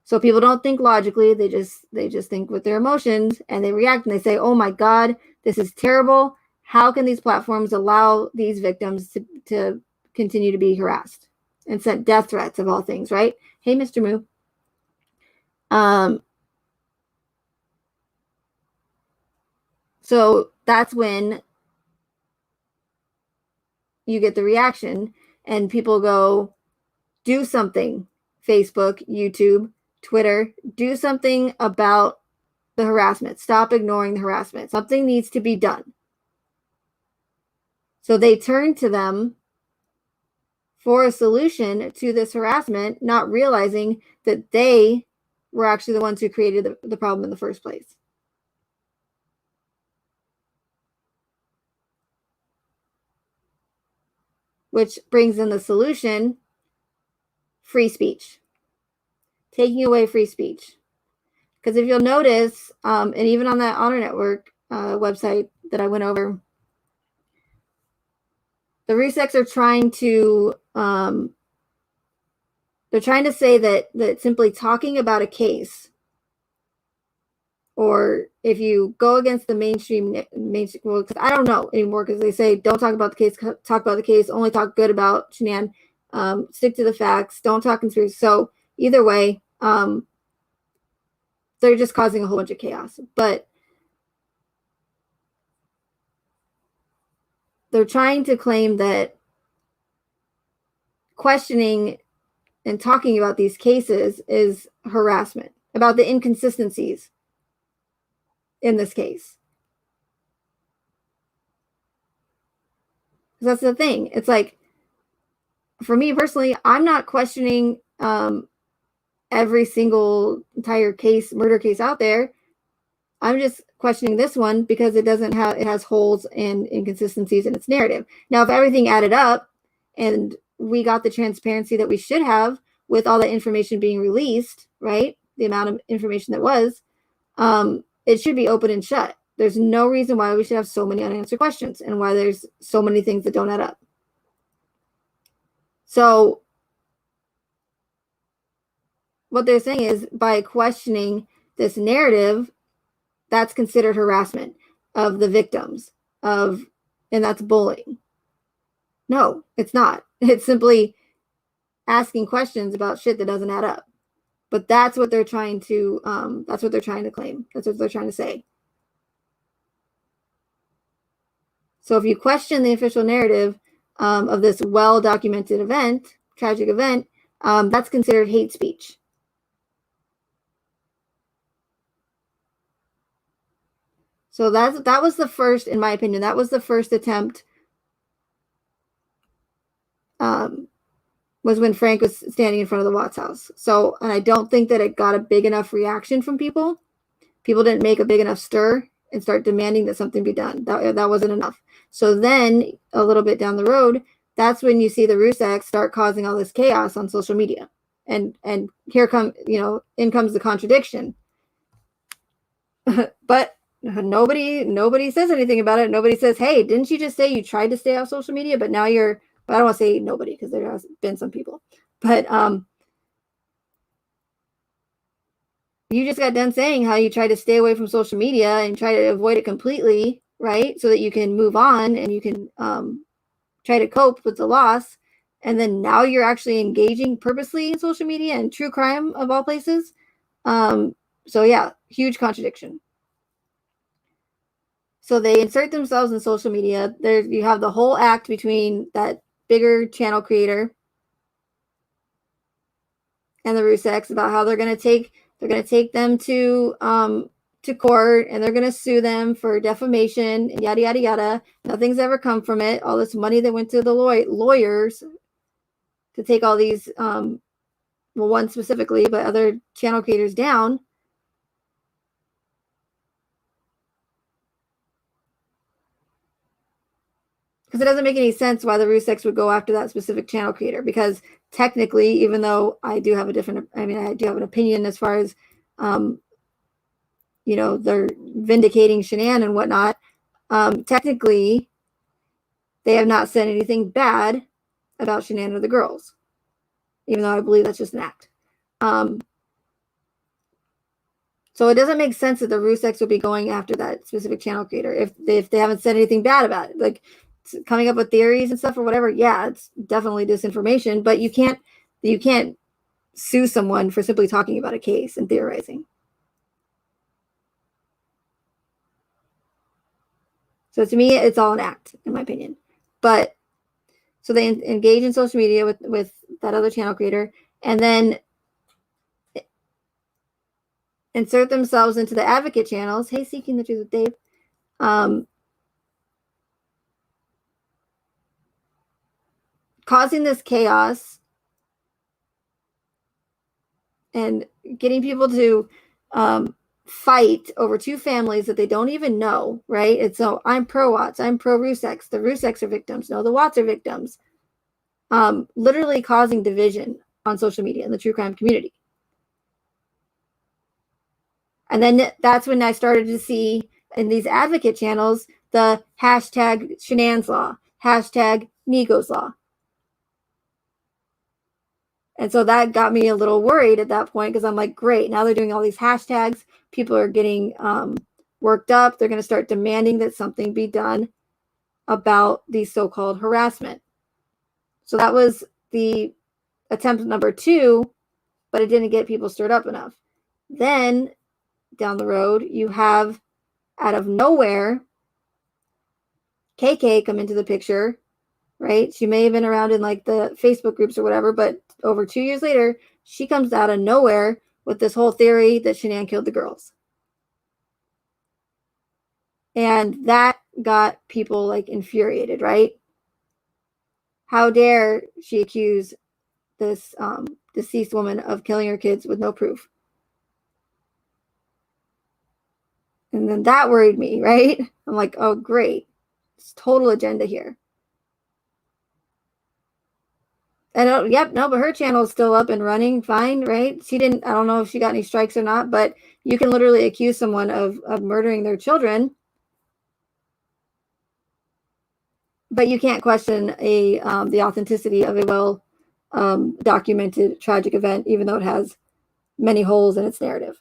So people don't think logically, they just think with their emotions, and they react and they say, oh my God, this is terrible. How can these platforms allow these victims to continue to be harassed and sent death threats of all things, right? Hey, Mr. Moo. So that's when you get the reaction, and people go, do something. Facebook, YouTube, Twitter, do something about the harassment. Stop ignoring the harassment. Something needs to be done. So they turn to them for a solution to this harassment, not realizing that they were actually the ones who created the problem in the first place. Which brings in the solution: free speech. Taking away free speech. Because if you'll notice, and even on that Honor Network website that I went over, the RUSECs are trying to say that simply talking about a case, or if you go against the mainstream, well, I don't know anymore, because they say don't talk about the case, talk about the case, only talk good about Shanann, stick to the facts, don't talk conspiracy. So either way, they're just causing a whole bunch of chaos. But they're trying to claim that questioning and talking about these cases is harassment, about the inconsistencies in this case. That's the thing. It's like, for me personally, I'm not questioning every single entire case, murder case out there. I'm just questioning this one because it has holes and inconsistencies in its narrative. Now, if everything added up and we got the transparency that we should have with all the information being released, right? The amount of information that was, it should be open and shut. There's no reason why we should have so many unanswered questions and why there's so many things that don't add up. So what they're saying is, by questioning this narrative, that's considered harassment of the victims and that's bullying. No, it's not. It's simply asking questions about shit that doesn't add up. But that's what they're trying to claim. That's what they're trying to say. So if you question the official narrative of this well-documented event, tragic event, that's considered hate speech. So that was the first, in my opinion, that was the first attempt. Was when Frank was standing in front of the Watts house. So, and I don't think that it got a big enough reaction from people. People didn't make a big enough stir and start demanding that something be done. That wasn't enough. So then, a little bit down the road, that's when you see the RUSECs start causing all this chaos on social media. And here in comes the contradiction. But nobody says anything about it. Nobody says, hey, didn't you just say you tried to stay off social media, but now you're, I don't want to say nobody, because there has been some people, but you just got done saying how you try to stay away from social media and try to avoid it completely, right? So that you can move on and you can try to cope with the loss. And then now you're actually engaging purposely in social media and true crime of all places. So yeah, huge contradiction. So they insert themselves in social media. There you have the whole act between that bigger channel creator and the RUSECs about how they're going to take them to court, and they're going to sue them for defamation and yada yada yada. Nothing's ever come from it. All this money that went to the lawyers to take all these well, one specifically, but other channel creators down. because it doesn't make any sense why the Rusex would go after that specific channel creator, because technically, even though I do have I do have an opinion as far as, they're vindicating Shanann and whatnot, technically, they have not said anything bad about Shanann or the girls, even though I believe that's just an act. So it doesn't make sense that the Rusex would be going after that specific channel creator if they haven't said anything bad about it. Like, coming up with theories and stuff or whatever, yeah, it's definitely disinformation, but you can't sue someone for simply talking about a case and theorizing. So to me, it's all an act, in my opinion. But so they engage in social media with that other channel creator, and then insert themselves into the advocate channels. Hey, Seeking the Truth with Dave. Causing this chaos and getting people to fight over two families that they don't even know, right? It's so I'm pro Watts, I'm pro Rusex. The Rusex are victims. No, the Watts are victims. Literally causing division on social media in the true crime community. And then that's when I started to see in these advocate channels the hashtag Shanann's Law, hashtag Nico's Law. And so that got me a little worried at that point, because I'm like, great, now they're doing all these hashtags. People are getting worked up. They're going to start demanding that something be done about the so-called harassment. So that was the attempt number 2, but it didn't get people stirred up enough. Then down the road, you have, out of nowhere, KK come into the picture, right? She may have been around in like the Facebook groups or whatever, but over 2 years later, she comes out of nowhere with this whole theory that Shanann killed the girls. And that got people like infuriated, right? How dare she accuse this deceased woman of killing her kids with no proof? And then that worried me, right? I'm like, oh, great. It's total agenda here. And but her channel is still up and running fine, right? I don't know if she got any strikes or not, but you can literally accuse someone of murdering their children, but you can't question the authenticity of a well documented tragic event, even though it has many holes in its narrative.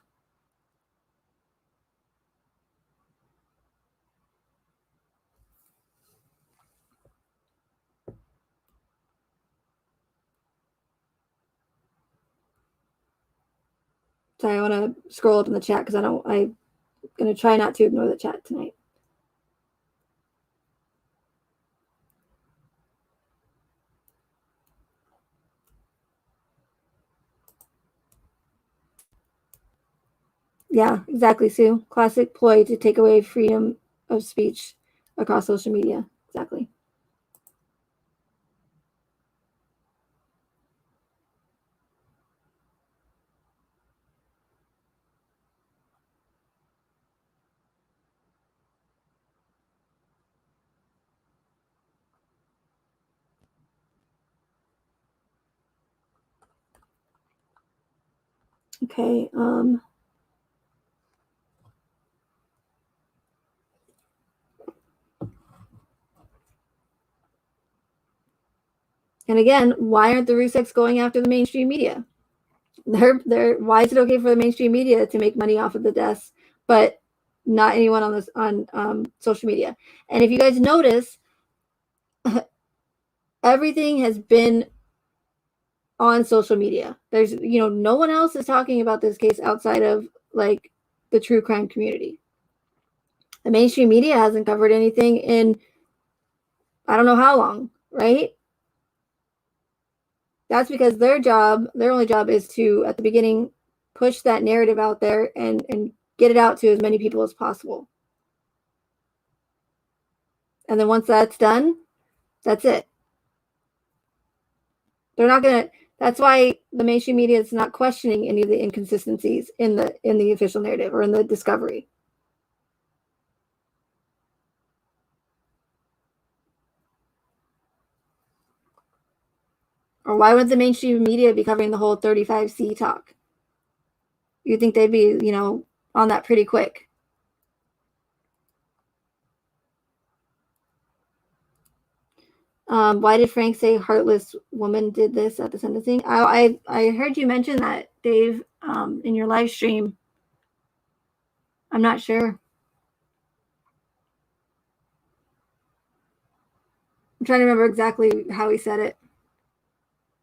So I want to scroll up in the chat because I'm going to try not to ignore the chat tonight. Yeah, exactly, Sue. Classic ploy to take away freedom of speech across social media. Exactly. Okay. And again, why aren't the Rusex going after the mainstream media? Why is it okay for the mainstream media to make money off of the deaths, but not anyone on social media? And if you guys notice, everything has been on social media. There's no one else is talking about this case outside of like the true crime community. The mainstream media hasn't covered anything in I don't know how long, right? That's because their only job is to, at the beginning, push that narrative out there and get it out to as many people as possible. And then once that's done, that's it. They're not going to, that's why the mainstream media is not questioning any of the inconsistencies in the official narrative or in the discovery. Or why would the mainstream media be covering the whole 35C talk? You'd think they'd be, on that pretty quick. Why did Frank say heartless woman did this at the sentencing? I heard you mention that, Dave, in your live stream. I'm not sure. I'm trying to remember exactly how he said it.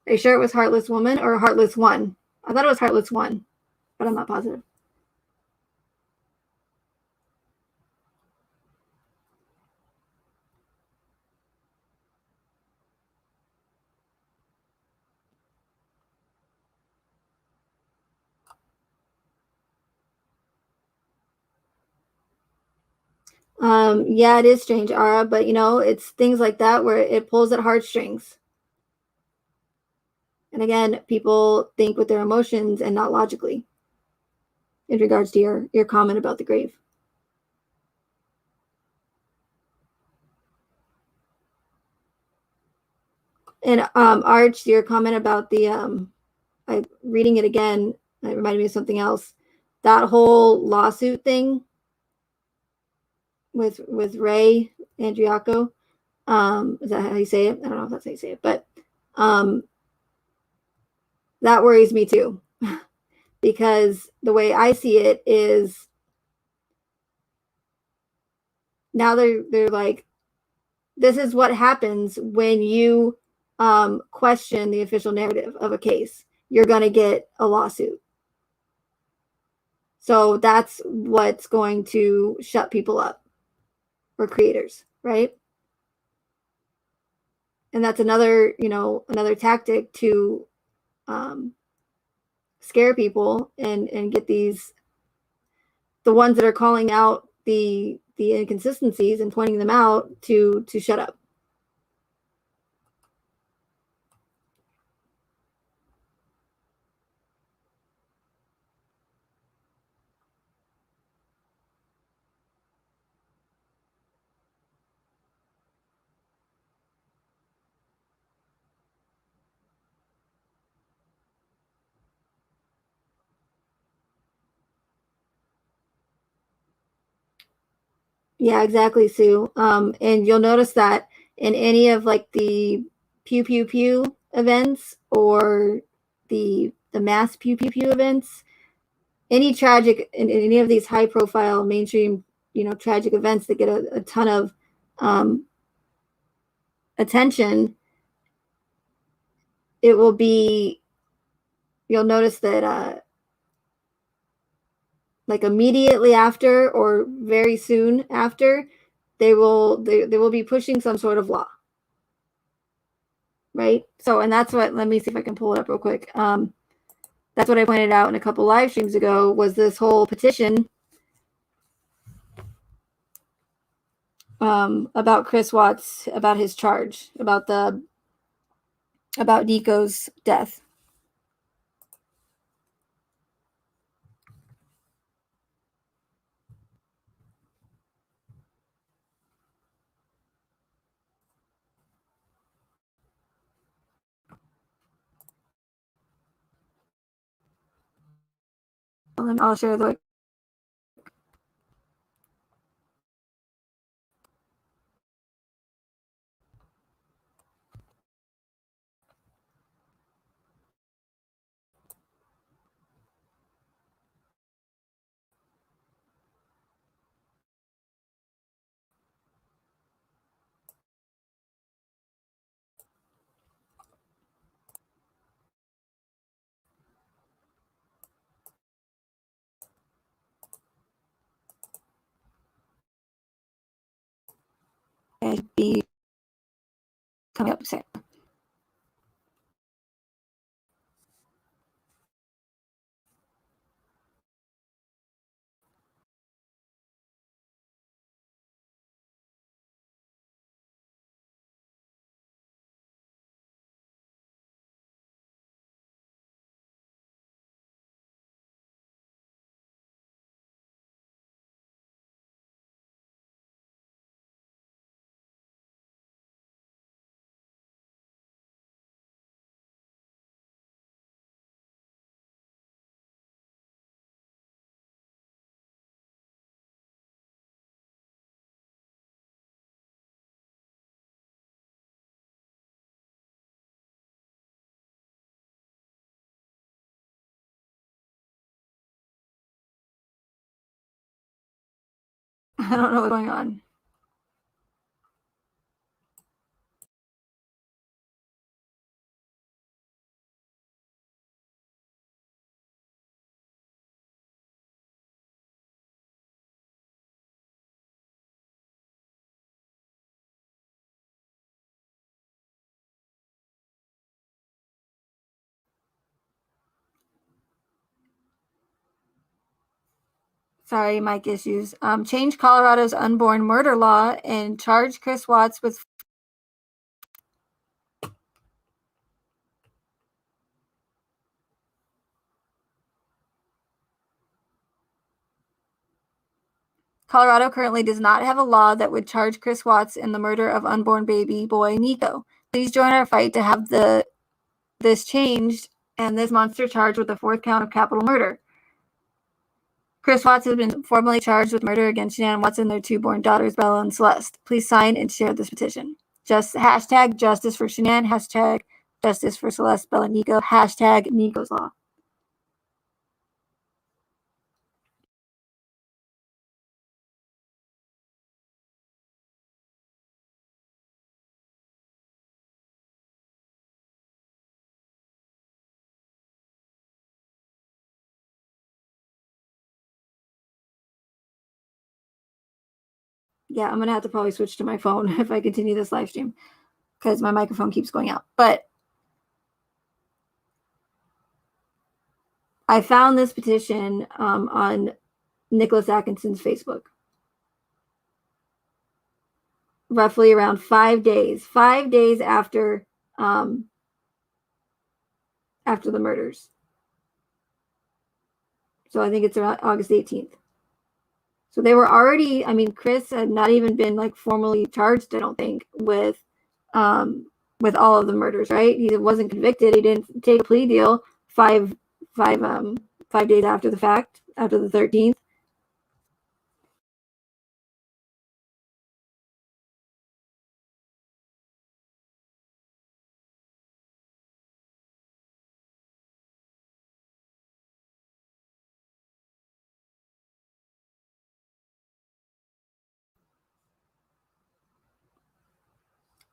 Are you sure it was heartless woman or heartless one? I thought it was heartless one, but I'm not positive. Yeah, it is strange, Ara, but it's things like that where it pulls at heartstrings. And again, people think with their emotions and not logically in regards to your comment about the grave. And Arch, your comment about the reading it again, it reminded me of something else. That whole lawsuit thing with Ray Andriaco. Is that how you say it? I don't know if that's how you say it, but that worries me too. Because the way I see it is now they're like, this is what happens when you question the official narrative of a case. You're going to get a lawsuit. So that's what's going to shut people up, or creators, right? And that's another tactic to scare people and get the ones that are calling out the inconsistencies and pointing them out to shut up. Yeah, exactly, Sue. And you'll notice that in any of like the pew pew pew events or the mass pew pew pew events, any tragic in any of these high profile mainstream, tragic events that get a ton of attention, it will be, you'll notice that like immediately after or very soon after, they will be pushing some sort of law, right? So, and that's what, let me see if I can pull it up real quick. That's what I pointed out in a couple live streams ago, was this whole petition about Chris Watts, about his charge, about Nico's death. I'll share the be coming up soon. I don't know what's going on. Sorry, mic issues. Change Colorado's unborn murder law and charge Chris Watts with. Colorado currently does not have a law that would charge Chris Watts in the murder of unborn baby boy Nico. Please join our fight to have this changed and this monster charged with the 4th count of capital murder. Chris Watts has been formally charged with murder against Shanann Watts and their 2 born daughters, Bella and Celeste. Please sign and share this petition. Hashtag justice for Shanann, hashtag justice for Celeste, Bella, Nico, hashtag Nico's Law. Yeah, I'm going to have to probably switch to my phone if I continue this live stream because my microphone keeps going out. But I found this petition on Nicholas Atkinson's Facebook. Roughly around 5 days after the murders. So I think it's around August 18th. So they were already, I mean, Chris had not even been like formally charged, I don't think, with all of the murders, right? He wasn't convicted. He didn't take a plea deal 5 days after the fact, after the 13th.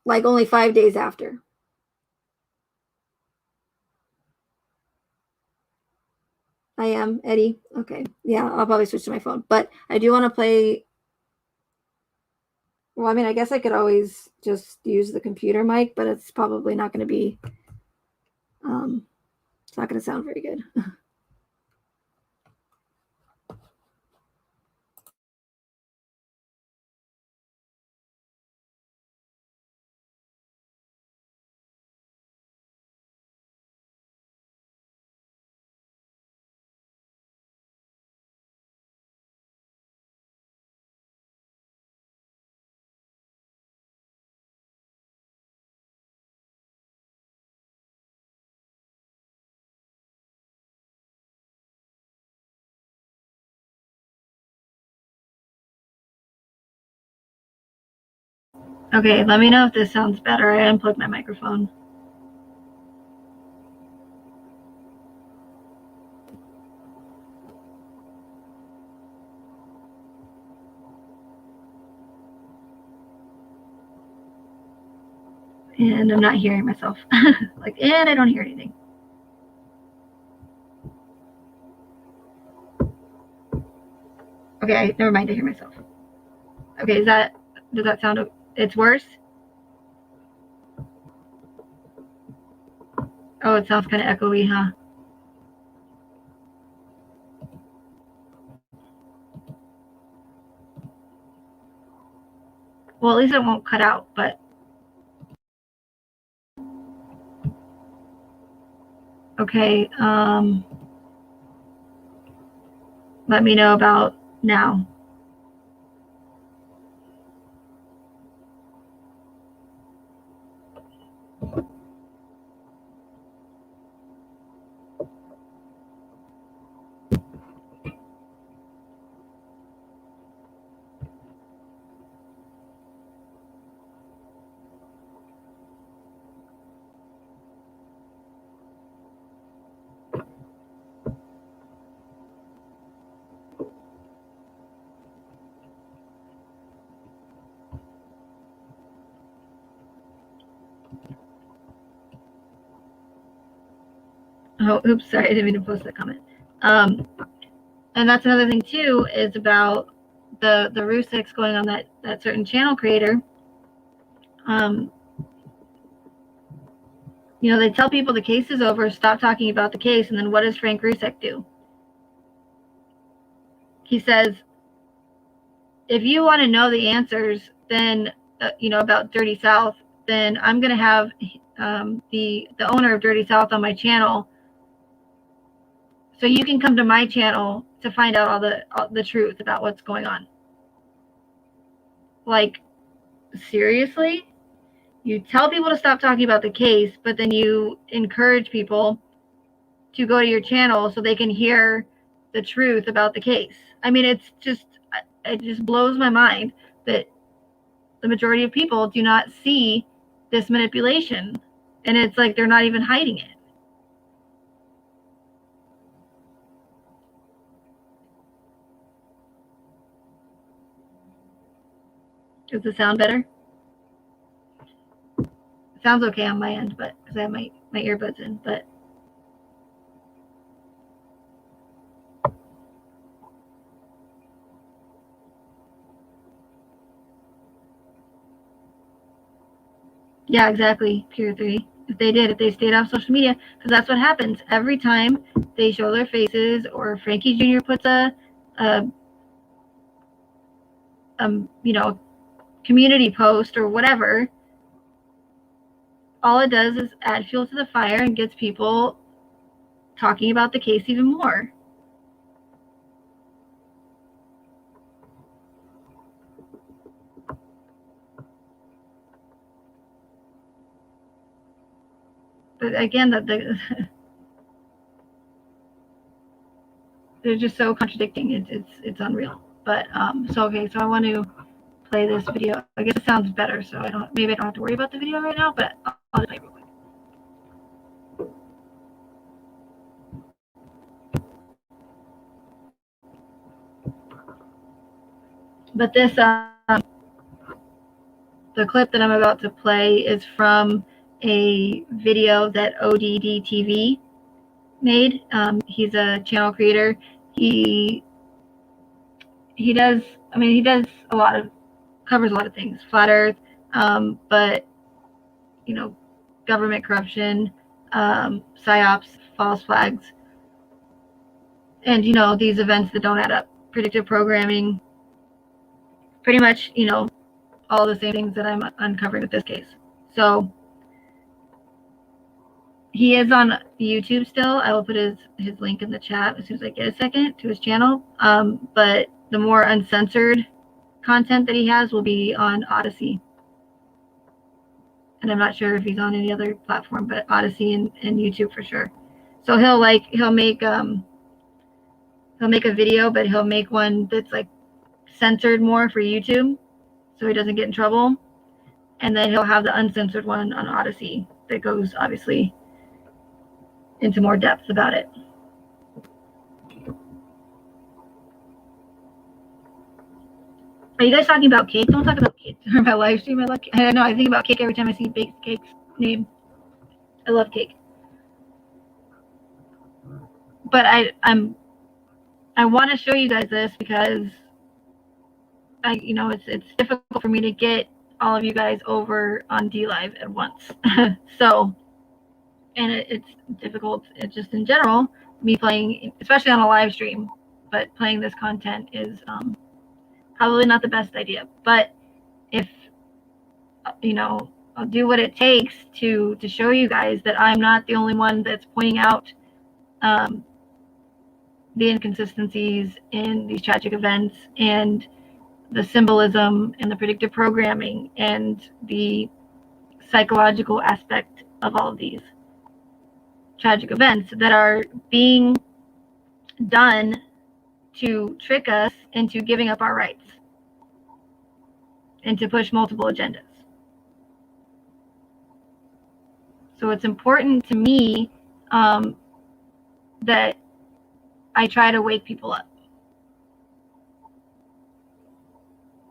Like only 5 days after. I am, Eddie. Okay. Yeah, I'll probably switch to my phone. But I do want to play. Well, I mean, I guess I could always just use the computer mic, but it's probably not going to be, it's not going to sound very good. Okay, let me know if this sounds better. I unplugged my microphone. And I'm not hearing myself. And I don't hear anything. Okay, never mind, I hear myself. Okay, does that sound, it's worse? Oh, it sounds kind of echoey, huh? Well, at least it won't cut out, but. Okay, let me know about now. Oh, oops, sorry, I didn't mean to post that comment. And that's another thing too, is about the Rusiks going on that certain channel creator. They tell people the case is over, stop talking about the case, and then what does Frank Rusek do? He says, if you want to know the answers, then about Dirty South, then I'm going to have the owner of Dirty South on my channel, so you can come to my channel to find out all the truth about what's going on. Like, seriously? You tell people to stop talking about the case, but then you encourage people to go to your channel so they can hear the truth about the case. I mean, it just blows my mind that the majority of people do not see this manipulation, and it's like they're not even hiding it. Does it sound better? It sounds okay on my end, but because I have my earbuds in, but yeah, exactly. Pure 3. If they stayed off social media, because that's what happens every time they show their faces, or Frankie Jr. puts a community post or whatever. All it does is add fuel to the fire and gets people talking about the case even more. But again, they're just so contradicting. It's unreal. But so I want to play this video. I guess it sounds better, so I don't have to worry about the video right now. But I'll play it real quick. But this the clip that I'm about to play is from a video that ODD TV made. He's a channel creator. He does covers a lot of things, flat earth, but government corruption, psyops, false flags, and these events that don't add up, predictive programming, pretty much all the same things that I'm uncovering with this case. So he is on YouTube still. I will put his link in the chat as soon as I get a second to his channel. But the more uncensored content that he has will be on Odyssey. And I'm not sure if he's on any other platform, but Odyssey and YouTube for sure. So he'll make a video, but he'll make one that's like censored more for YouTube, so he doesn't get in trouble. And then he'll have the uncensored one on Odyssey that goes obviously into more depth about it. Are you guys talking about cake? Don't talk about cake. Or my live stream. I know I think about cake every time I see Baked Cake's name. I love cake. But I want to show you guys this because it's difficult for me to get all of you guys over on DLive at once. So, and it's difficult. It's just in general, me playing, especially on a live stream, but playing this content is probably not the best idea. But if I'll do what it takes to show you guys that I'm not the only one that's pointing out the inconsistencies in these tragic events, and the symbolism and the predictive programming and the psychological aspect of all of these tragic events that are being done to trick us into giving up our rights and to push multiple agendas. So it's important to me that I try to wake people up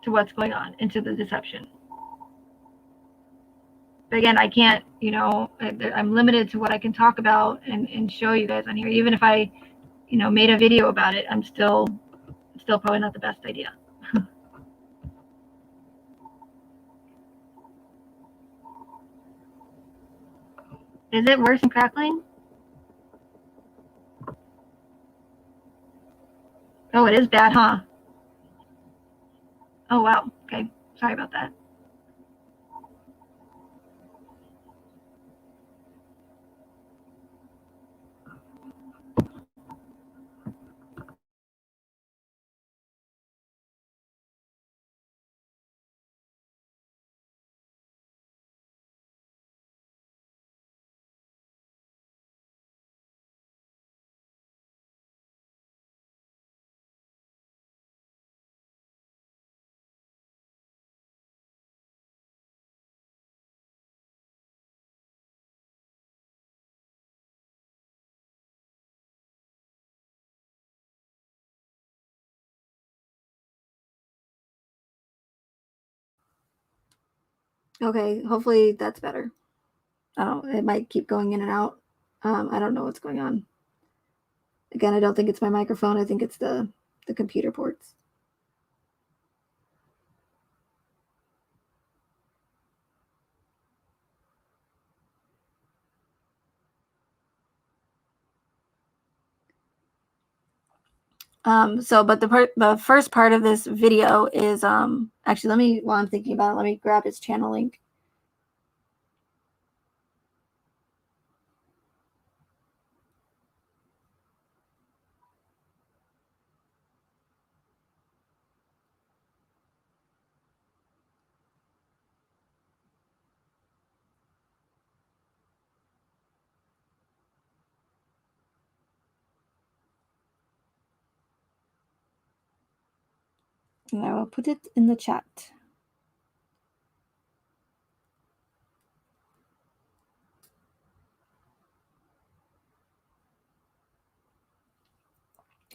to what's going on and to the deception. But again, I can't, I'm limited to what I can talk about and show you guys on here. Even if I, made a video about it, I'm still probably not the best idea. Is it worse than crackling? Oh, it is bad, huh? Oh, wow. Okay. Sorry about that. Okay, hopefully that's better. It might keep going in and out. I don't know what's going on. Again, I don't think it's my microphone. I think it's the computer ports. But the first part of this video is actually, while I'm thinking about it, let me grab his channel link. And I will put it in the chat.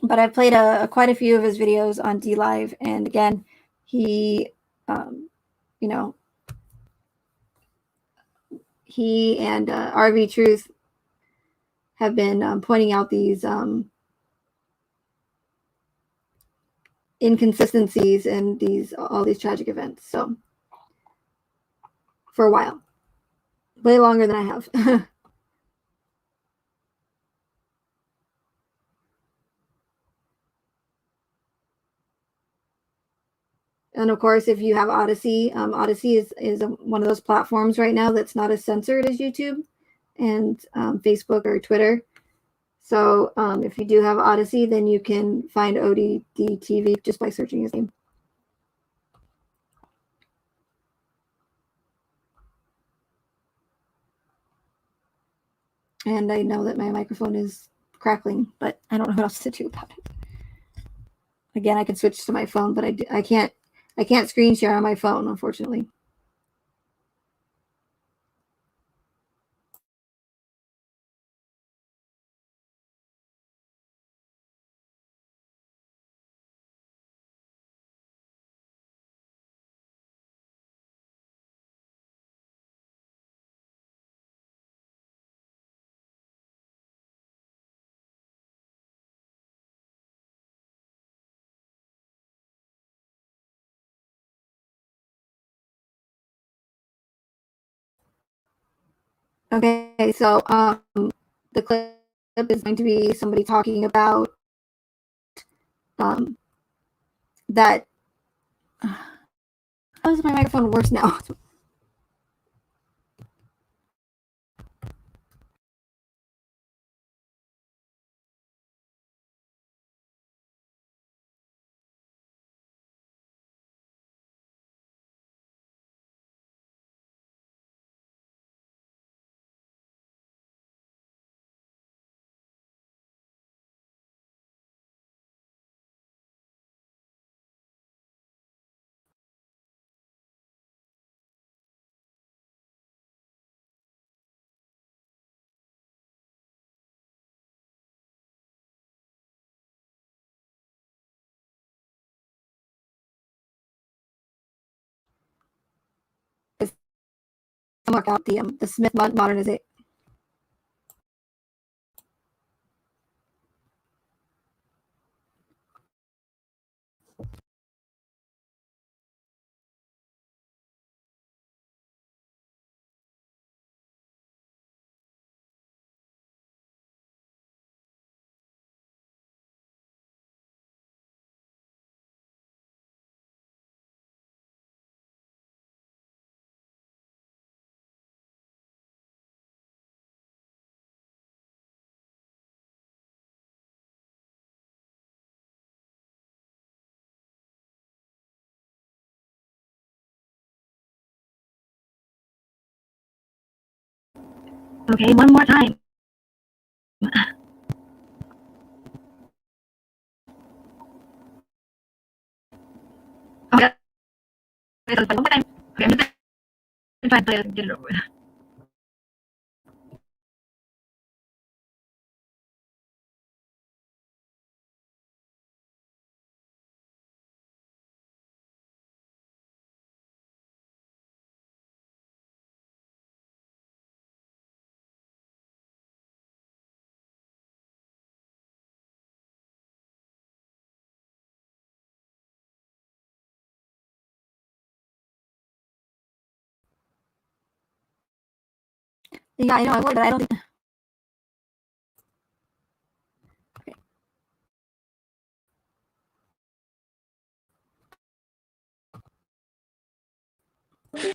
But I've played quite a few of his videos on DLive, and again, he, he and RV Truth have been pointing out these inconsistencies and all these tragic events. So for a while, way longer than I have. And of course, if you have Odyssey, Odyssey is one of those platforms right now that's not as censored as YouTube and Facebook or Twitter. So if you do have Odyssey, then you can find ODD TV just by searching his name. And I know that my microphone is crackling, but I don't know what else to do about it. Again, I can switch to my phone, but I can't screen share on my phone, unfortunately. Okay, so the clip is going to be somebody talking about that. How is my microphone worse now? work out the Smith modernization. Okay, one more time. Okay, so one more time. Okay, I'm just gonna try and get it over with. Yeah, I know I would, but I don't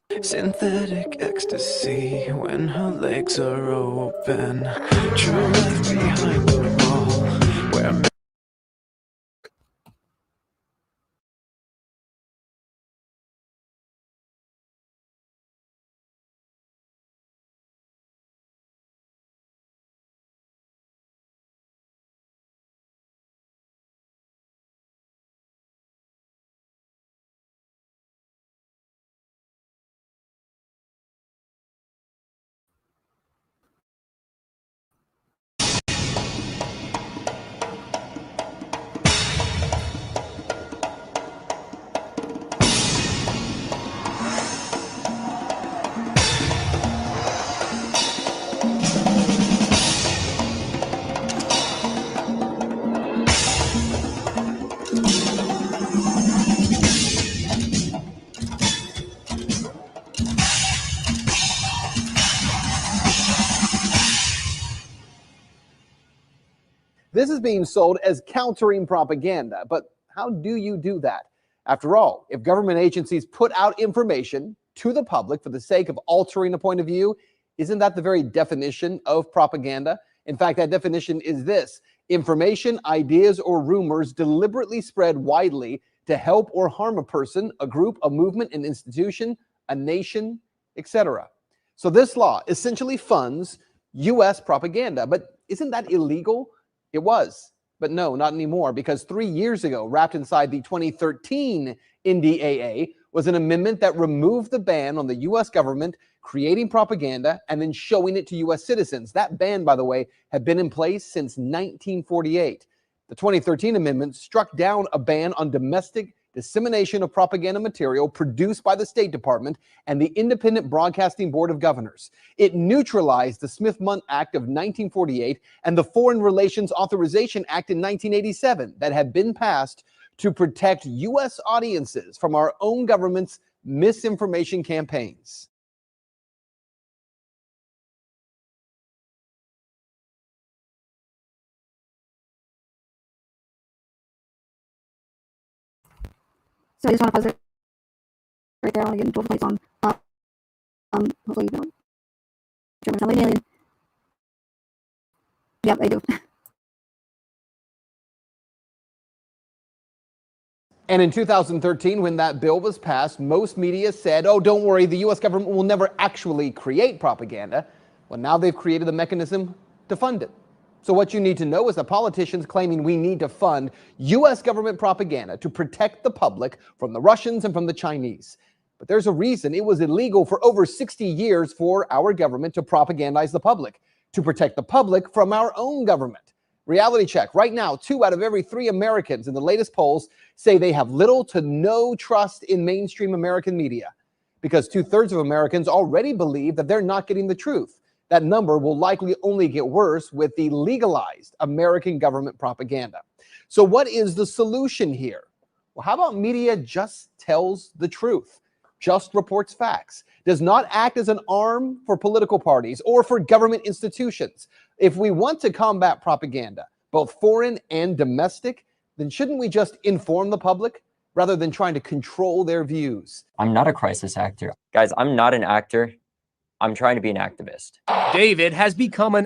think. Synthetic ecstasy when her legs are open. True love behind the wall where This is being sold as countering propaganda, but how do you do that? After all, if government agencies put out information to the public for the sake of altering a point of view, isn't that the very definition of propaganda? In fact, that definition is this: information, ideas, or rumors deliberately spread widely to help or harm a person, a group, a movement, an institution, a nation, etc. So this law essentially funds U.S. propaganda, but isn't that illegal? It was, but no, not anymore, because 3 years ago, wrapped inside the 2013 NDAA, was an amendment that removed the ban on the U.S. government creating propaganda and then showing it to U.S. citizens. That ban, by the way, had been in place since 1948. The 2013 amendment struck down a ban on domestic dissemination of propaganda material produced by the State Department and the Independent Broadcasting Board of Governors. It neutralized the Smith-Mundt Act of 1948 and the Foreign Relations Authorization Act in 1987 that had been passed to protect U.S. audiences from our own government's misinformation campaigns. So I just want to pause it right there. I want to get into the song. Hopefully you don't sound like an alien. Yep, I do. And in 2013, when that bill was passed, most media said, oh, don't worry, the U.S. government will never actually create propaganda. Well, now they've created a mechanism to fund it. So what you need to know is that politicians claiming we need to fund U.S. government propaganda to protect the public from the Russians and from the Chinese. But there's a reason it was illegal for over 60 years for our government to propagandize the public, to protect the public from our own government. Reality check. Right now, 2 out of every 3 Americans in the latest polls say they have little to no trust in mainstream American media. because 2/3 of Americans already believe that they're not getting the truth. That number will likely only get worse with the legalized American government propaganda. So what is the solution here? Well, how about media just tells the truth, just reports facts, does not act as an arm for political parties or for government institutions? If we want to combat propaganda, both foreign and domestic, then shouldn't we just inform the public rather than trying to control their views? I'm not a crisis actor. Guys, I'm not an actor. I'm trying to be an activist. David has become an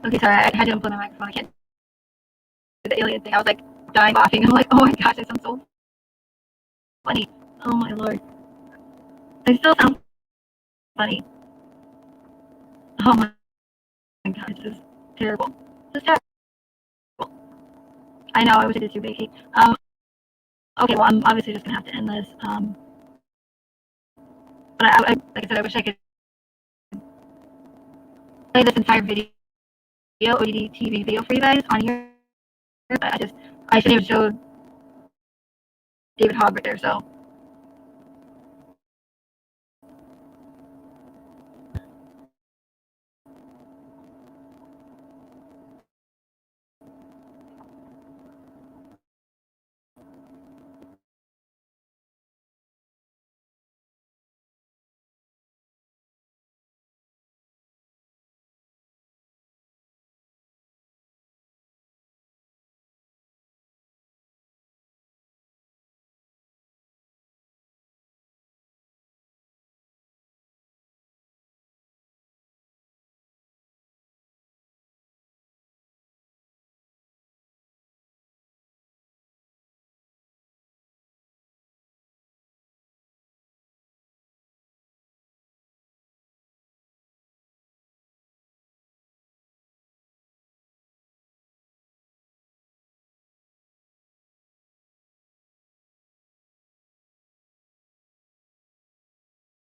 Okay, sorry, I had to unplug my microphone. I can't do the alien thing. I was like dying laughing. I'm like, oh my gosh, I sound so funny. Oh my lord. I still sound funny. Oh my god, this is terrible. This is terrible. I know, I wish I did too, Becky. Okay, well, I'm obviously just gonna have to end this. But I like I said, I wish I could play this entire video, ODD TV video for you guys on here. But I shouldn't have showed David Hogg right there, so